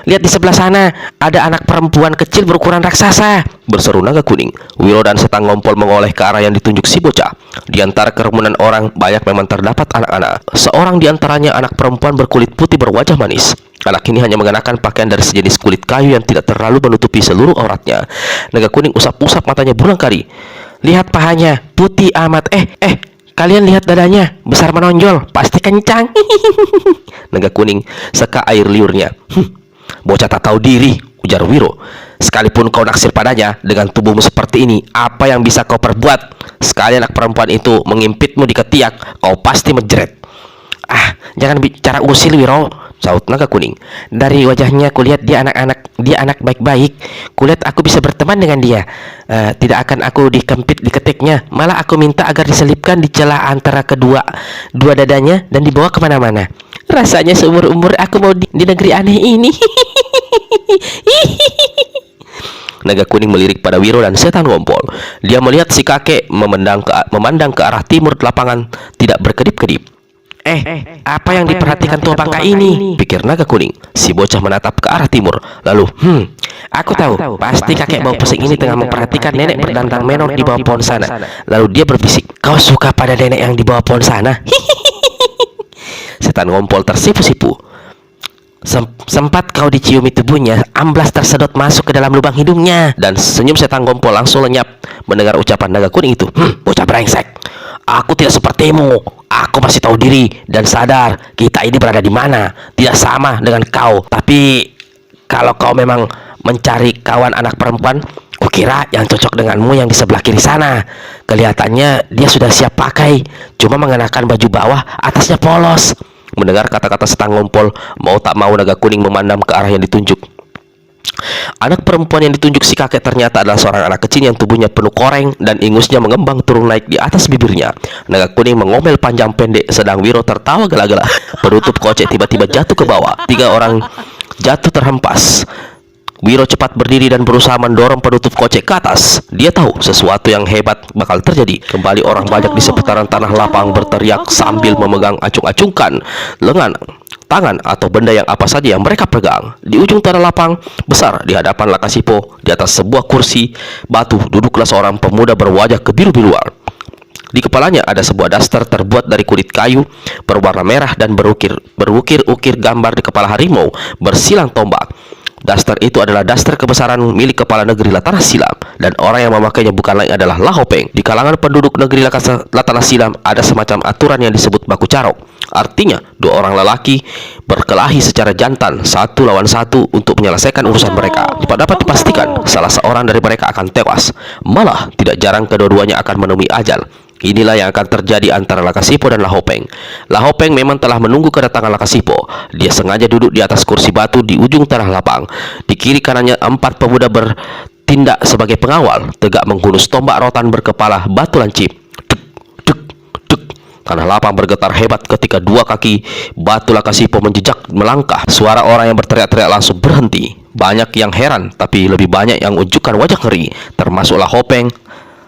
lihat di sebelah sana, ada anak perempuan kecil berukuran raksasa, berseru naga kuning. Wiro dan Setan Ngompol mengoleh ke arah yang ditunjuk si bocah. Di antara kerumunan orang, banyak memang terdapat anak-anak. Seorang di antaranya anak perempuan berkulit putih berwajah manis. Anak ini hanya mengenakan pakaian dari sejenis kulit kayu yang tidak terlalu menutupi seluruh auratnya. Naga kuning usap-usap matanya berulang kali. Lihat pahanya, putih amat. Kalian lihat dadanya, besar menonjol, pasti kencang. Naga kuning seka air liurnya. Bocah tak tahu diri, ujar Wiro. Sekalipun kau naksir padanya, dengan tubuhmu seperti ini, apa yang bisa kau perbuat? Sekali anak perempuan itu mengimpitmu di ketiak, kau pasti menjerit. Jangan bicara usil, Wiro, saut naga kuning. Dari wajahnya kulihat dia anak baik-baik. Kulihat aku bisa berteman dengan dia. Tidak akan aku dikempit di ketiknya. Malah aku minta agar diselipkan di celah antara dua dadanya dan dibawa kemana-mana. Rasanya seumur-umur aku mau di negeri aneh ini. Naga kuning melirik pada Wiro dan Setan Ngompol. Dia melihat si kakek memandang ke arah timur lapangan, tidak berkedip-kedip. Apa yang diperhatikan tua bangka ini? Pikir naga kuning. Si bocah menatap ke arah timur. Lalu, aku tahu, pasti kakek bau pusing ini tengah memperhatikan nenek berdandang menor di bawah pohon sana. Lalu dia berbisik, kau suka pada nenek yang di bawah pohon sana? Setan Ngompol tersipu-sipu. Sempat kau diciumi tubuhnya, amblas tersedot masuk ke dalam lubang hidungnya. Dan senyum Setan Ngompol langsung lenyap mendengar ucapan naga kuning itu. Bocah brengsek, aku tidak sepertimu. Aku masih tahu diri dan sadar kita ini berada di mana. Tidak sama dengan kau. Tapi kalau kau memang mencari kawan anak perempuan, kukira yang cocok denganmu yang di sebelah kiri sana. Kelihatannya dia sudah siap pakai, cuma mengenakan baju bawah, atasnya polos. Mendengar kata-kata Setan Ngompol, mau tak mau naga kuning memandang ke arah yang ditunjuk. Anak perempuan yang ditunjuk si kakek ternyata adalah seorang anak kecil yang tubuhnya penuh koreng dan ingusnya mengembang turun naik di atas bibirnya. Naga kuning mengomel panjang pendek, sedang Wiro tertawa gela-gela. Penutup kocek tiba-tiba jatuh ke bawah. 3 orang jatuh terhempas. Wiro cepat berdiri dan berusaha mendorong penutup kocek ke atas. Dia tahu sesuatu yang hebat bakal terjadi. Kembali orang banyak di seputaran tanah lapang berteriak sambil memegang acung-acungkan lengan, tangan atau benda yang apa saja yang mereka pegang. Di ujung tanah lapang besar di hadapan Lakasipo, di atas sebuah kursi batu, duduklah seorang pemuda berwajah kebiru-biruan. Di kepalanya ada sebuah daster terbuat dari kulit kayu berwarna merah dan berukir-ukir gambar di kepala harimau bersilang tombak. Daster itu adalah daster kebesaran milik kepala negeri Latana Silam, dan orang yang memakainya bukan lain adalah Lahopeng. Di kalangan penduduk negeri Latana Silam ada semacam aturan yang disebut baku carok. Artinya 2 orang lelaki berkelahi secara jantan 1 lawan 1 untuk menyelesaikan urusan mereka. Dapat dipastikan salah seorang dari mereka akan tewas. Malah tidak jarang kedua-duanya akan menemui ajal. Inilah yang akan terjadi antara Lakasipo dan Lahopeng. Lahopeng memang telah menunggu kedatangan Lakasipo. Dia sengaja duduk di atas kursi batu di ujung tanah lapang. Di kiri kanannya 4 pemuda bertindak sebagai pengawal, tegak menghunus tombak rotan berkepala batu lancip. Duk, duk, duk. Tanah lapang bergetar hebat ketika dua kaki batu Lakasipo menjejak melangkah. Suara orang yang berteriak-teriak langsung berhenti. Banyak yang heran, tapi lebih banyak yang unjukkan wajah ngeri, termasuk Lahopeng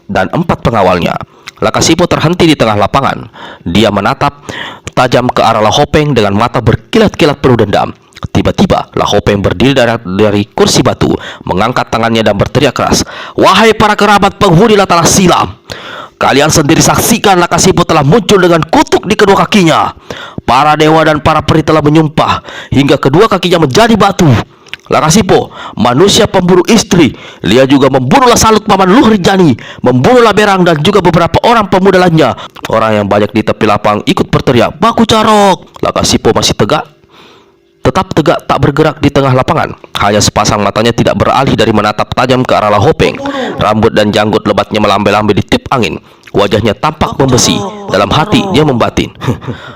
dan 4 pengawalnya. Lakasipo terhenti di tengah lapangan. Dia menatap tajam ke arah Lahopeng dengan mata berkilat-kilat penuh dendam. Tiba-tiba Lahopeng berdiri dari kursi batu, mengangkat tangannya dan berteriak keras, "Wahai para kerabat penghuni Latala Silam, kalian sendiri saksikan Lakasipo telah muncul dengan kutuk di kedua kakinya. Para dewa dan para peri telah menyumpah hingga kedua kakinya menjadi batu. Lakasipo, manusia pemburu istri. Dia juga membunuhlah Salut Paman Luh Rinjani, membunuhlah Berang dan juga beberapa orang pemuda lainnya." Orang yang banyak di tepi lapang ikut berteriak, "Baku Carok!" Lakasipo masih tetap tegak tak bergerak di tengah lapangan. Hanya sepasang matanya tidak beralih dari menatap tajam ke arah Lahopeng. Rambut dan janggut lebatnya melambai-lambai di tiup angin. Wajahnya tampak membesi. Dalam hati dia membatin,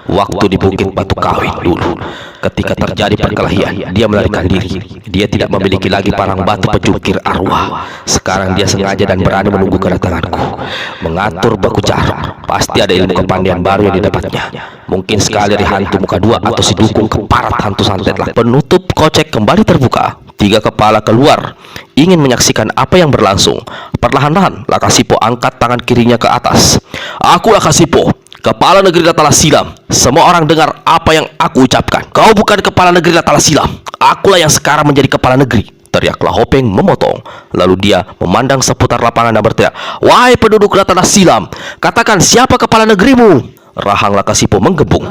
waktu di Bukit Batu Kawin dulu, ketika terjadi perkelahian, dia melarikan diri. Dia tidak memiliki lagi parang batu pencungkir arwah. Sekarang dia sengaja dan berani menunggu kedatanganku, mengatur Baku Carok. Pasti ada ilmu kepandaian baru yang didapatnya. Mungkin sekali dari hantu muka dua atau si dukung keparat hantu santet lah. Penutup kocek kembali terbuka. 3 kepala keluar, ingin menyaksikan apa yang berlangsung. Perlahan-lahan Lakasipo angkat tangan kirinya ke atas. "Aku Lakasipo, kepala negeri Latala Silam. Semua orang dengar apa yang aku ucapkan. Kau bukan kepala negeri Latala Silam. Akulah yang sekarang menjadi kepala negeri," teriak Lahopeng memotong. Lalu dia memandang seputar lapangan dan berteriak, "Wahai penduduk Latala Silam, katakan siapa kepala negerimu?" Rahang Lakasipo menggembung.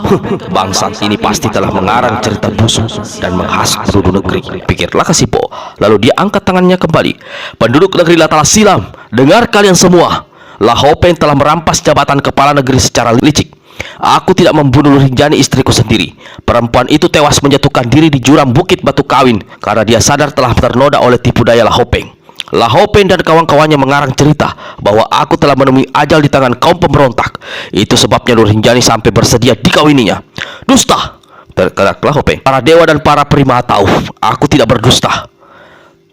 Bangsat ini pasti telah mengarang cerita busuk dan menghasut penduduk negeri, pikir Lakasipo. Lalu dia angkat tangannya kembali. "Penduduk negeri Latala Silam, dengar kalian semua. Lahopeng telah merampas jabatan kepala negeri secara licik. Aku tidak membunuh Rinjani, istriku sendiri. Perempuan itu tewas menjatuhkan diri di jurang Bukit Batu Kawin karena dia sadar telah ternoda oleh tipu daya Lahopeng. Lahopeng dan kawan-kawannya mengarang cerita bahwa aku telah menemui ajal di tangan kaum pemberontak. Itu sebabnya Luh Rinjani sampai bersedia dikawininya." "Dusta!" teriak Lahopeng. "Para dewa dan para peri maha tahu, aku tidak berdusta,"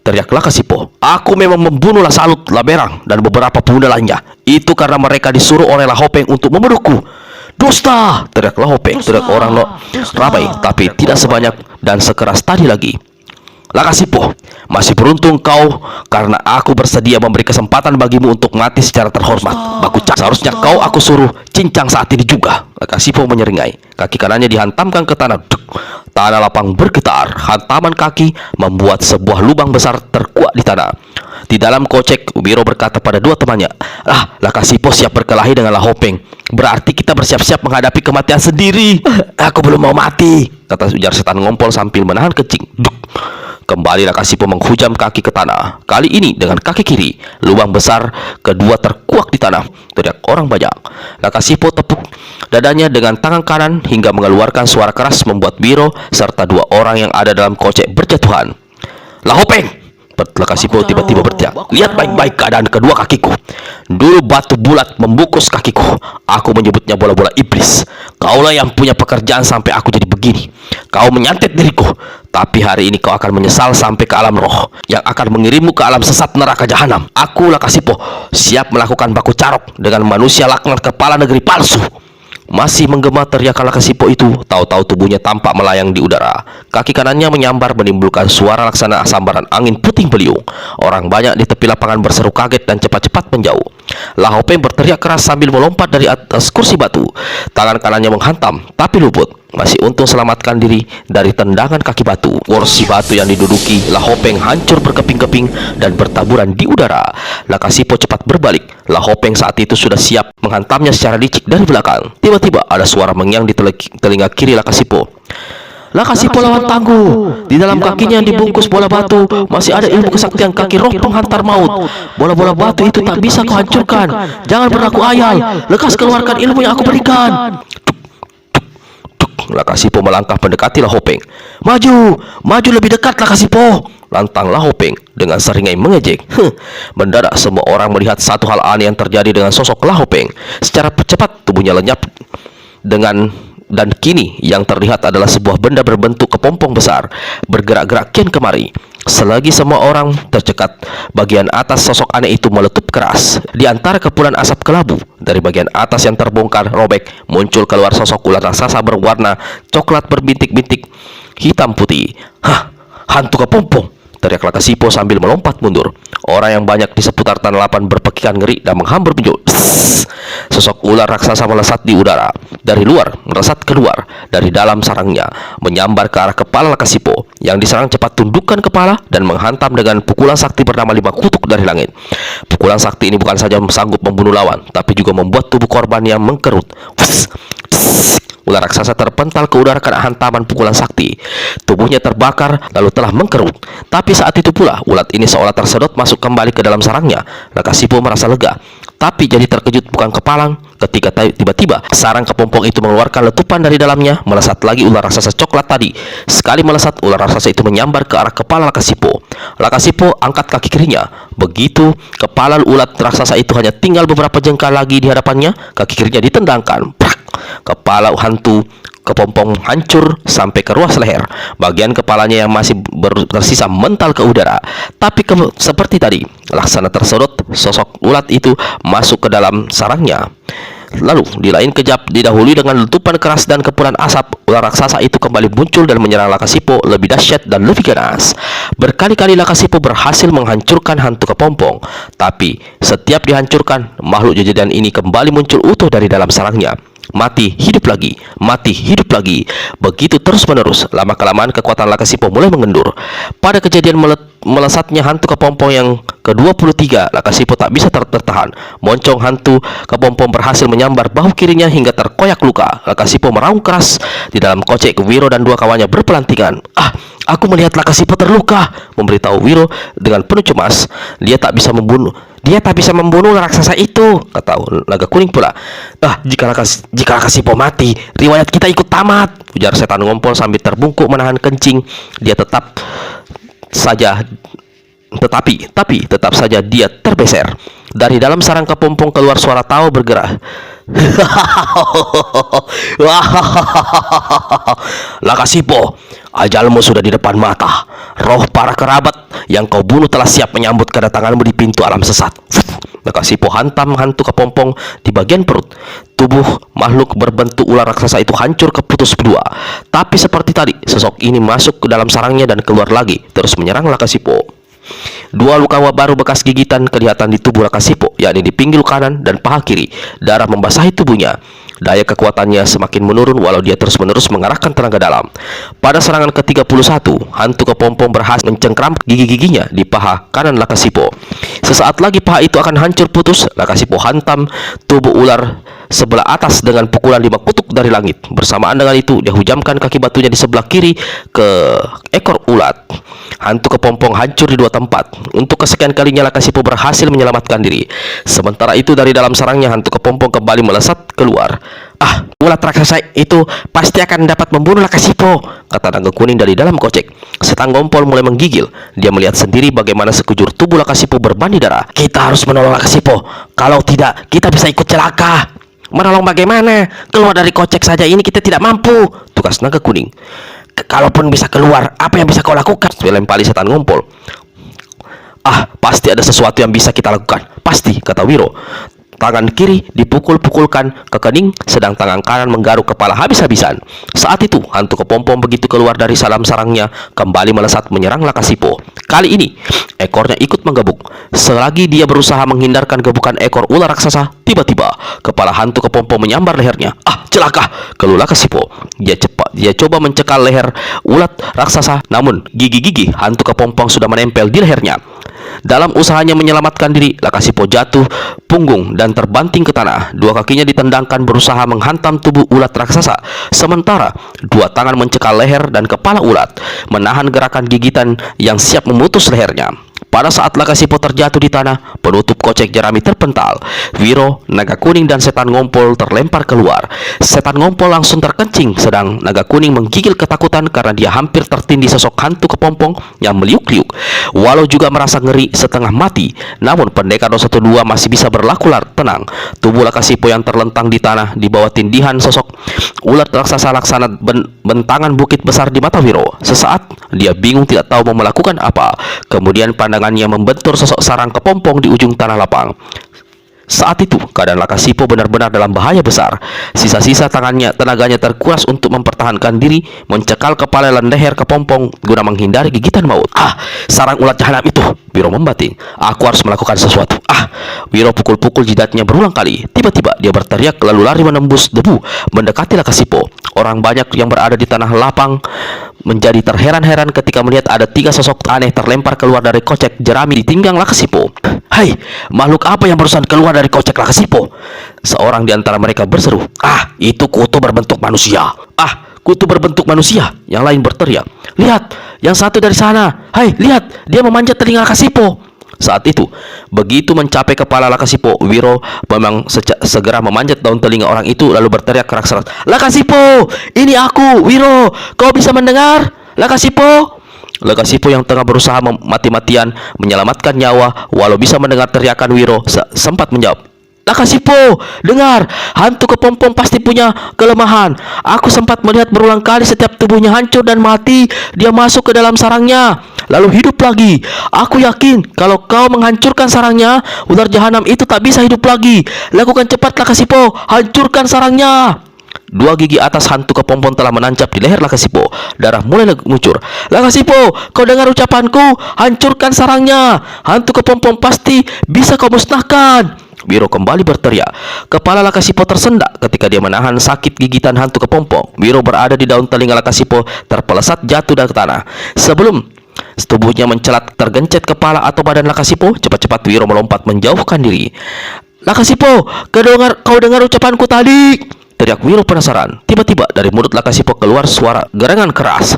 teriak Lakasipo. "Aku memang membunuh Salut, Berang dan beberapa pemuda lainnya. Itu karena mereka disuruh oleh Lahopeng untuk membunuhku." "Dusta!" teriak Lahopeng. Teriak orang ramai, tapi tidak sebanyak dan sekeras tadi lagi. "Lakasipo, masih beruntung kau karena aku bersedia memberi kesempatan bagimu untuk mati secara terhormat. Baku Carok, seharusnya kau aku suruh cincang saat ini juga." Lakasipo menyeringai. Kaki kanannya dihantamkan ke tanah. Duk. Tanah lapang bergetar. Hantaman kaki membuat sebuah lubang besar terkuak di tanah. Di dalam kocek, Wiro berkata pada 2 temannya, Lakasipo siap berkelahi dengan Lahopeng. Berarti kita bersiap-siap menghadapi kematian sendiri." "Aku belum mau mati," kata ujar setan ngompol sambil menahan kencing. Duk. Kembali Lakasipo menghujam kaki ke tanah. Kali ini dengan kaki kiri. Lubang besar kedua terkuak di tanah. Teriak orang banyak. Lakasipo tepuk dadanya dengan tangan kanan hingga mengeluarkan suara keras membuat Wiro serta 2 orang yang ada dalam kocek berjatuhan. "Lahopeng!" Lakasipo tiba-tiba berteriak, "Lihat baik-baik keadaan kedua kakiku. Dulu batu bulat membungkus kakiku. Aku menyebutnya bola-bola iblis. Kaulah yang punya pekerjaan sampai aku jadi begini. Kau menyantet diriku, tapi hari ini kau akan menyesal sampai ke alam roh yang akan mengirimmu ke alam sesat neraka jahanam. Aku Lakasipo siap melakukan Baku Carok dengan manusia laknat kepala negeri palsu." Masih menggema teriakan Lakasipo itu, tahu-tahu tubuhnya tampak melayang di udara. Kaki kanannya menyambar menimbulkan suara laksana sambaran angin puting beliung. Orang banyak di tepi lapangan berseru kaget dan cepat-cepat menjauh. Lahopeng berteriak keras sambil melompat dari atas kursi batu. Tangan kanannya menghantam, tapi luput. Masih untung selamatkan diri dari tendangan kaki batu. Kursi batu yang diduduki Lahopeng hancur berkeping-keping dan bertaburan di udara. Lakasipo cepat berbalik. Lahopeng saat itu sudah siap menghantamnya secara licik dari belakang. Tiba-tiba ada suara mengyang di telinga kiri Lakasipo. Lakasipo lawan tangguh. Di dalam kakinya yang dibungkus bola batu masih ada ilmu kesaktian kaki roh penghantar maut. Bola-bola batu itu tak bisa kau hancurkan. Jangan berlaku ayal. Lekas keluarkan ilmu yang aku berikan. Lakasipo melangkah mendekati Lahopeng. Maju lebih dekat Lakasipo," lantang Lahopeng dengan seringai mengejek. Mendadak semua orang melihat satu hal aneh yang terjadi dengan sosok Lahopeng. Secara cepat tubuhnya lenyap dan kini yang terlihat adalah sebuah benda berbentuk kepompong besar bergerak-gerak kian kemari. Selagi semua orang tercekat, bagian atas sosok aneh itu meletup keras. Di antara kepulan asap kelabu, dari bagian atas yang terbongkar robek, muncul keluar sosok ular raksasa berwarna coklat berbintik-bintik hitam putih. Hah, hantu kepompong! Teriak Lakasipo sambil melompat mundur. Orang yang banyak di seputar tanah lapang berpekikan ngeri dan menghambur pinju. Sosok ular raksasa melesat di udara. Dari luar, melesat keluar. Dari dalam sarangnya, menyambar ke arah kepala Lakasipo. Yang diserang cepat tundukkan kepala dan menghantam dengan pukulan sakti bernama 5 kutuk dari langit. Pukulan sakti ini bukan saja sanggup membunuh lawan, tapi juga membuat tubuh korban yang mengkerut. Ular raksasa terpental ke udara kena hantaman pukulan sakti. Tubuhnya terbakar lalu telah mengkerut. Tapi saat itu pula ulat ini seolah tersedot masuk kembali ke dalam sarangnya. Lakasipo merasa lega, tapi jadi terkejut bukan kepalang ketika tiba-tiba sarang kepompong itu mengeluarkan letupan dari dalamnya. Melesat lagi ular raksasa coklat tadi. Sekali melesat, ular raksasa itu menyambar ke arah kepala Lakasipo. Lakasipo angkat kaki kirinya. Begitu kepala ulat raksasa itu hanya tinggal beberapa jengkal lagi di hadapannya, kaki kirinya ditendangkan. Kepala hantu kepompong hancur sampai ke ruas leher. Bagian kepalanya yang masih tersisa mental ke udara. Tapi seperti tadi, laksana tersedot, sosok ulat itu masuk ke dalam sarangnya. Lalu di lain kejap, didahului dengan letupan keras dan kepulan asap, ular raksasa itu kembali muncul dan menyerang Lakasipo lebih dahsyat dan lebih ganas. Berkali-kali Lakasipo berhasil menghancurkan hantu kepompong, tapi setiap dihancurkan, makhluk jajadan ini kembali muncul utuh dari dalam sarangnya. Mati, hidup lagi, mati, hidup lagi. Begitu terus-menerus. Lama-kelamaan kekuatan Lakasipo mulai mengendur. Pada kejadian melesatnya hantu kepompong yang ke-23, Lakasipo tak bisa tertahan. Moncong hantu kepompong berhasil menyambar bahu kirinya hingga terkoyak luka. Lakasipo meraung keras. Di dalam kocek, Wiro dan dua kawannya berpelantingan. Aku melihat Lakasipo terluka, memberitahu Wiro dengan penuh cemas. Dia tak bisa membunuh raksasa itu, kata naga kuning pula. Jika Lakasipo mati, riwayat kita ikut tamat, ujar setan ngompol sambil terbungkuk menahan kencing. Tetapi tetap saja dia terbeser. Dari dalam sarang kepompong keluar suara tawa bergerak. Lakasipo, ajalmu sudah di depan mata. Roh para kerabat yang kau bunuh telah siap menyambut kedatanganmu di pintu alam sesat. Lakasipo hantam hantu kepompong di bagian perut. Tubuh makhluk berbentuk ular raksasa itu hancur keputus dua. Tapi seperti tadi, sosok ini masuk ke dalam sarangnya dan keluar lagi, terus menyerang Lakasipo. Dua luka baru bekas gigitan kelihatan di tubuh Lakasipo, yakni di pinggul kanan dan paha kiri. Darah membasahi tubuhnya. Daya kekuatannya semakin menurun walau dia terus-menerus mengarahkan tenaga dalam. Pada serangan ke-31, hantu kepompong berhasil mencengkram gigi-giginya di paha kanan Lakasipo. Sesaat lagi paha itu akan hancur putus. Lakasipo hantam tubuh ular sebelah atas dengan pukulan 5 kutuk dari langit. Bersamaan dengan itu, dia hujamkan kaki batunya di sebelah kiri ke ekor ulat. Hantu kepompong hancur di dua tempat. Untuk kesekian kalinya Lakasipo berhasil menyelamatkan diri. Sementara itu dari dalam sarangnya hantu kepompong kembali melesat keluar. Ulat raksasa itu pasti akan dapat membunuh Lakasipo, kata naga kuning dari dalam kocek. Setan ngompol mulai menggigil. Dia melihat sendiri bagaimana sekujur tubuh Lakasipo berbandi darah. Kita harus menolong Lakasipo. Kalau tidak, kita bisa ikut celaka. Menolong bagaimana? Keluar dari kocek saja ini kita tidak mampu, tugas naga kuning. Kalaupun bisa keluar, apa yang bisa kau lakukan? Melempari setan ngompol. Pasti ada sesuatu yang bisa kita lakukan. Pasti, kata Wiro. Tangan kiri dipukul-pukulkan ke kening, sedang tangan kanan menggaruk kepala habis-habisan. Saat itu, hantu kepompong begitu keluar dari dalam sarangnya, kembali melesat menyerang Lakasipo. Kali ini, ekornya ikut menggebuk. Selagi dia berusaha menghindarkan gebukan ekor ular raksasa, tiba-tiba kepala hantu kepompong menyambar lehernya. Celaka! Keluh Lakasipo. Dia coba mencekal leher ulat raksasa, namun gigi-gigi hantu kepompong sudah menempel di lehernya. Dalam usahanya menyelamatkan diri, Lakasipo jatuh punggung dan terbanting ke tanah. Dua kakinya ditendangkan berusaha menghantam tubuh ulat raksasa. Sementara dua tangan mencekal leher dan kepala ulat, menahan gerakan gigitan yang siap memutus lehernya. Pada saat Lakasipo terjatuh di tanah, penutup kocek jerami terpental. Wiro, naga kuning, dan setan ngompol terlempar keluar. Setan ngompol langsung terkencing, sedang naga kuning menggigil ketakutan karena dia hampir tertindih sosok hantu kepompong yang meliuk-liuk. Walau juga merasa ngeri setengah mati, namun pendekar 212 masih bisa berlaku tenang. Tubuh Lakasipo yang terlentang di tanah di bawah tindihan sosok ular raksasa laksana bentangan bukit besar di mata Wiro. Sesaat dia bingung tidak tahu mau melakukan apa. Kemudian pandangannya membentur sosok sarang kepompong di ujung tanah lapang. Saat itu, keadaan Lakasipo benar-benar dalam bahaya besar. Sisa-sisa tenaganya terkuras untuk mempertahankan diri, mencekal kepala dan leher kepompong guna menghindari gigitan maut. Sarang ulat jahanam itu! Wiro membating. Aku harus melakukan sesuatu. Wiro pukul-pukul jidatnya berulang kali. Tiba-tiba dia berteriak lalu lari menembus debu, mendekati Lakasipo. Orang banyak yang berada di tanah lapang menjadi terheran-heran ketika melihat ada 3 sosok aneh terlempar keluar dari kocek jerami di pinggang Lakasipo. "Hai, makhluk apa yang barusan keluar dari kocek Lakasipo?" Seorang di antara mereka berseru. Itu kutu berbentuk manusia." Kutu berbentuk manusia," yang lain berteriak. "Lihat, yang satu dari sana. Hai, lihat, dia memanjat telinga Lakasipo." Saat itu, begitu mencapai kepala Lakasipo, Wiro memang segera memanjat daun telinga orang itu lalu berteriak keras-keras, "Lakasipo, ini aku, Wiro. Kau bisa mendengar? Lakasipo?" Lakasipo yang tengah berusaha mati-matian menyelamatkan nyawa walau bisa mendengar teriakan Wiro sempat menjawab, "Lakasipo, dengar, hantu kepompong pasti punya kelemahan. Aku sempat melihat berulang kali setiap tubuhnya hancur dan mati, dia masuk ke dalam sarangnya, lalu hidup lagi. Aku yakin kalau kau menghancurkan sarangnya, ular jahanam itu tak bisa hidup lagi. Lakukan cepat, Lakasipo, hancurkan sarangnya." 2 gigi atas hantu kepompong telah menancap di leher Lakasipo. Darah mulai mengucur. "Lakasipo, kau dengar ucapanku? Hancurkan sarangnya. Hantu kepompong pasti bisa kau musnahkan." Wiro kembali berteriak. Kepala Lakasipo tersendak ketika dia menahan sakit gigitan hantu kepompong. Wiro berada di daun telinga Lakasipo terpelesat jatuh dari tanah. Sebelum tubuhnya mencelat tergencet kepala atau badan Lakasipo, cepat-cepat Wiro melompat menjauhkan diri. "Lakasipo, kau dengar ucapanku tadi?" teriak Wiro penasaran. Tiba-tiba dari mulut Lakasipo keluar suara gerangan keras.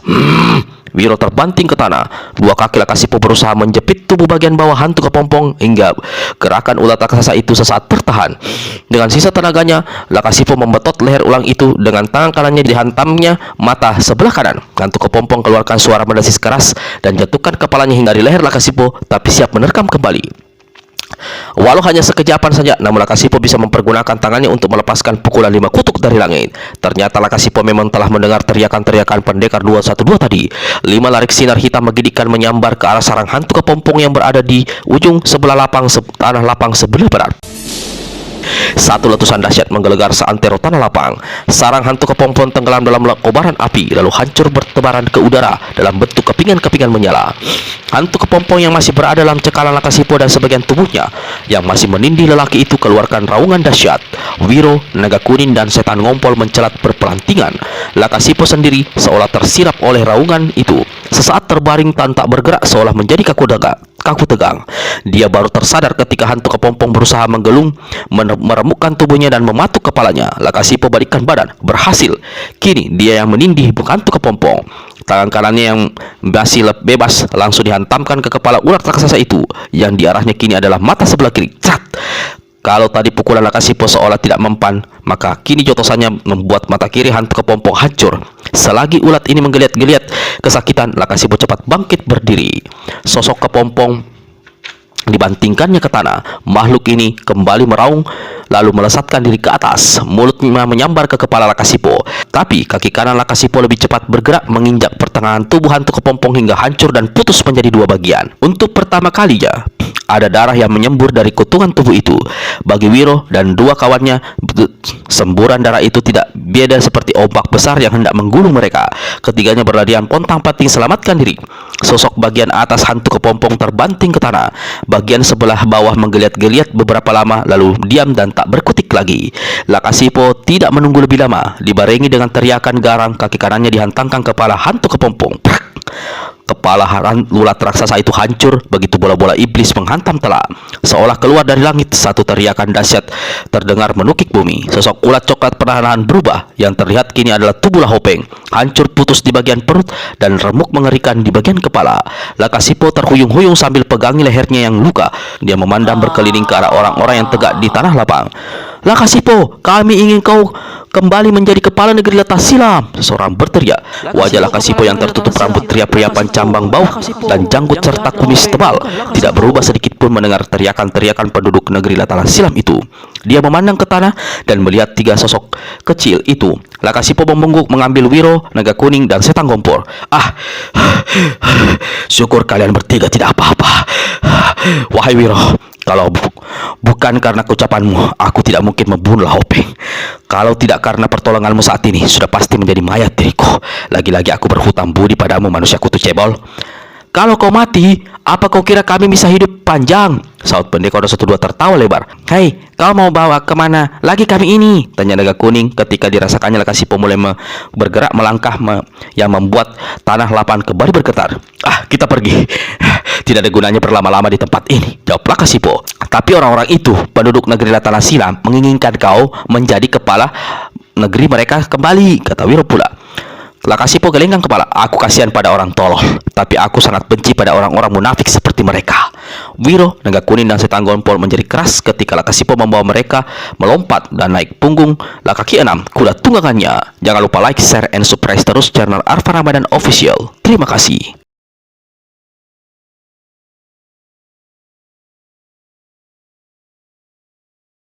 Wiro terbanting ke tanah. 2 kaki Lakasipo berusaha menjepit tubuh bagian bawah hantu kepompong hingga gerakan ulat raksasa itu sesaat tertahan. Dengan sisa tenaganya, Lakasipo membetot leher ulang itu. Dengan tangan kanannya dihantamnya mata sebelah kanan. Hantu kepompong keluarkan suara mendesis keras dan jatuhkan kepalanya hingga di leher Lakasipo, tapi siap menerkam kembali. Walau hanya sekejapan saja, namun Lakasipo bisa mempergunakan tangannya untuk melepaskan pukulan 5 kutuk dari langit. Ternyata Lakasipo memang telah mendengar teriakan-teriakan pendekar 212 tadi. 5 larik sinar hitam megidikkan menyambar ke arah sarang hantu kepompong yang berada di ujung sebelah tanah lapang sebelah barat. Satu letusan dahsyat menggelegar seantero tanah lapang. Sarang hantu kepompong tenggelam dalam kobaran api, lalu hancur bertebaran ke udara dalam bentuk kepingan-kepingan menyala. Hantu kepompong yang masih berada dalam cekalan Lakasipo dan sebagian tubuhnya yang masih menindih lelaki itu keluarkan raungan dahsyat. Wiro, naga kuning, dan setan ngompol mencelat berpelantingan. Lakasipo sendiri seolah tersirap oleh raungan itu. Sesaat terbaring tak bergerak seolah menjadi kaku tegang. Dia baru tersadar ketika hantu kepompong berusaha menggelung, meremukkan tubuhnya dan mematuk kepalanya. Lakasipo balikkan badan. Berhasil. Kini dia yang menindih hantu kepompong. Tangan kanannya yang masih bebas langsung dihantamkan ke kepala ular raksasa itu, yang diarahnya kini adalah mata sebelah kiri. Kalau tadi pukulan Lakasipo seolah tidak mempan, maka kini jotosannya membuat mata kiri hantu kepompong hancur. Selagi ulat ini menggeliat-geliat kesakitan, Lakasipo cepat bangkit berdiri. Sosok kepompong dibantingkannya ke tanah. Makhluk ini kembali meraung lalu melesatkan diri ke atas. Mulutnya menyambar ke kepala Lakasipo. Tapi kaki kanan Lakasipo lebih cepat bergerak menginjak pertengahan tubuh hantu kepompong hingga hancur dan putus menjadi 2 bagian. Untuk pertama kalinya ada darah yang menyembur dari kutungan tubuh itu. Bagi Wiro dan 2 kawannya, semburan darah itu tidak beda seperti ombak besar yang hendak menggulung mereka. Ketiganya berlarian pontang-panting selamatkan diri. Sosok bagian atas hantu kepompong terbanting ke tanah. Bagian sebelah bawah menggeliat-geliat beberapa lama lalu diam dan tak berkutik lagi. Lakasipo tidak menunggu lebih lama. Dibarengi dengan teriakan garang, kaki kanannya dihantamkan kepala hantu kepompong. Kepala ulat raksasa itu hancur begitu bola-bola iblis menghantam telak. Seolah keluar dari langit, satu teriakan dahsyat terdengar menukik bumi. Sosok ulat coklat perlahan berubah. Yang terlihat kini adalah tubuh Lahopeng, hancur putus di bagian perut dan remuk mengerikan di bagian kepala. Lakasipo terhuyung-huyung sambil pegangi lehernya yang luka. Dia memandang berkeliling ke arah orang-orang yang tegak di tanah lapang. Lakasipo, kami ingin kau kembali menjadi kepala negeri Letas Silam, seseorang berteriak. Wajah Lakasipo yang tertutup rambut teriak-teriakan cambang bau dan janggut serta kumis tebal tidak berubah sedikit pun mendengar teriakan-teriakan penduduk negeri Letas Silam itu. Dia memandang ke tanah dan melihat tiga sosok kecil itu. Lakasipo membungkuk mengambil Wiro, Naga Kuning, dan Setan Kompor. Syukur kalian bertiga tidak apa-apa. Wahai Wiro, kalau bukan karena ucapanmu, aku tidak mungkin membunuh Lahopeng. Kalau tidak karena pertolonganmu saat ini, sudah pasti menjadi mayat diriku. Lagi-lagi aku berhutang budi padamu, manusia kutu cebol. Kalau kau mati, apa kau kira kami bisa hidup panjang? Saut Pendekar 112 tertawa lebar. Hei, kau mau bawa kemana lagi kami ini? Tanya Naga Kuning ketika dirasakannya Lakasipo mulai bergerak melangkah yang membuat tanah lapangan kembali bergetar. Kita pergi. Tidak ada gunanya berlama-lama di tempat ini, jawab Lakasipo. Tapi orang-orang itu, penduduk negeri Letas Silam, menginginkan kau menjadi kepala negeri mereka kembali, kata Wiro pula. Lakasipo gelenggang kepala. Aku kasihan pada orang tolol, tapi aku sangat benci pada orang-orang munafik seperti mereka. Wiro, Naga Kuning, dan Setan Kompor menjadi keras ketika Lakasipo membawa mereka melompat dan naik punggung Lakaki 6, kuda tunggangannya. Jangan lupa like, share, and subscribe terus channel Arfa Ramadan Official. Terima kasih.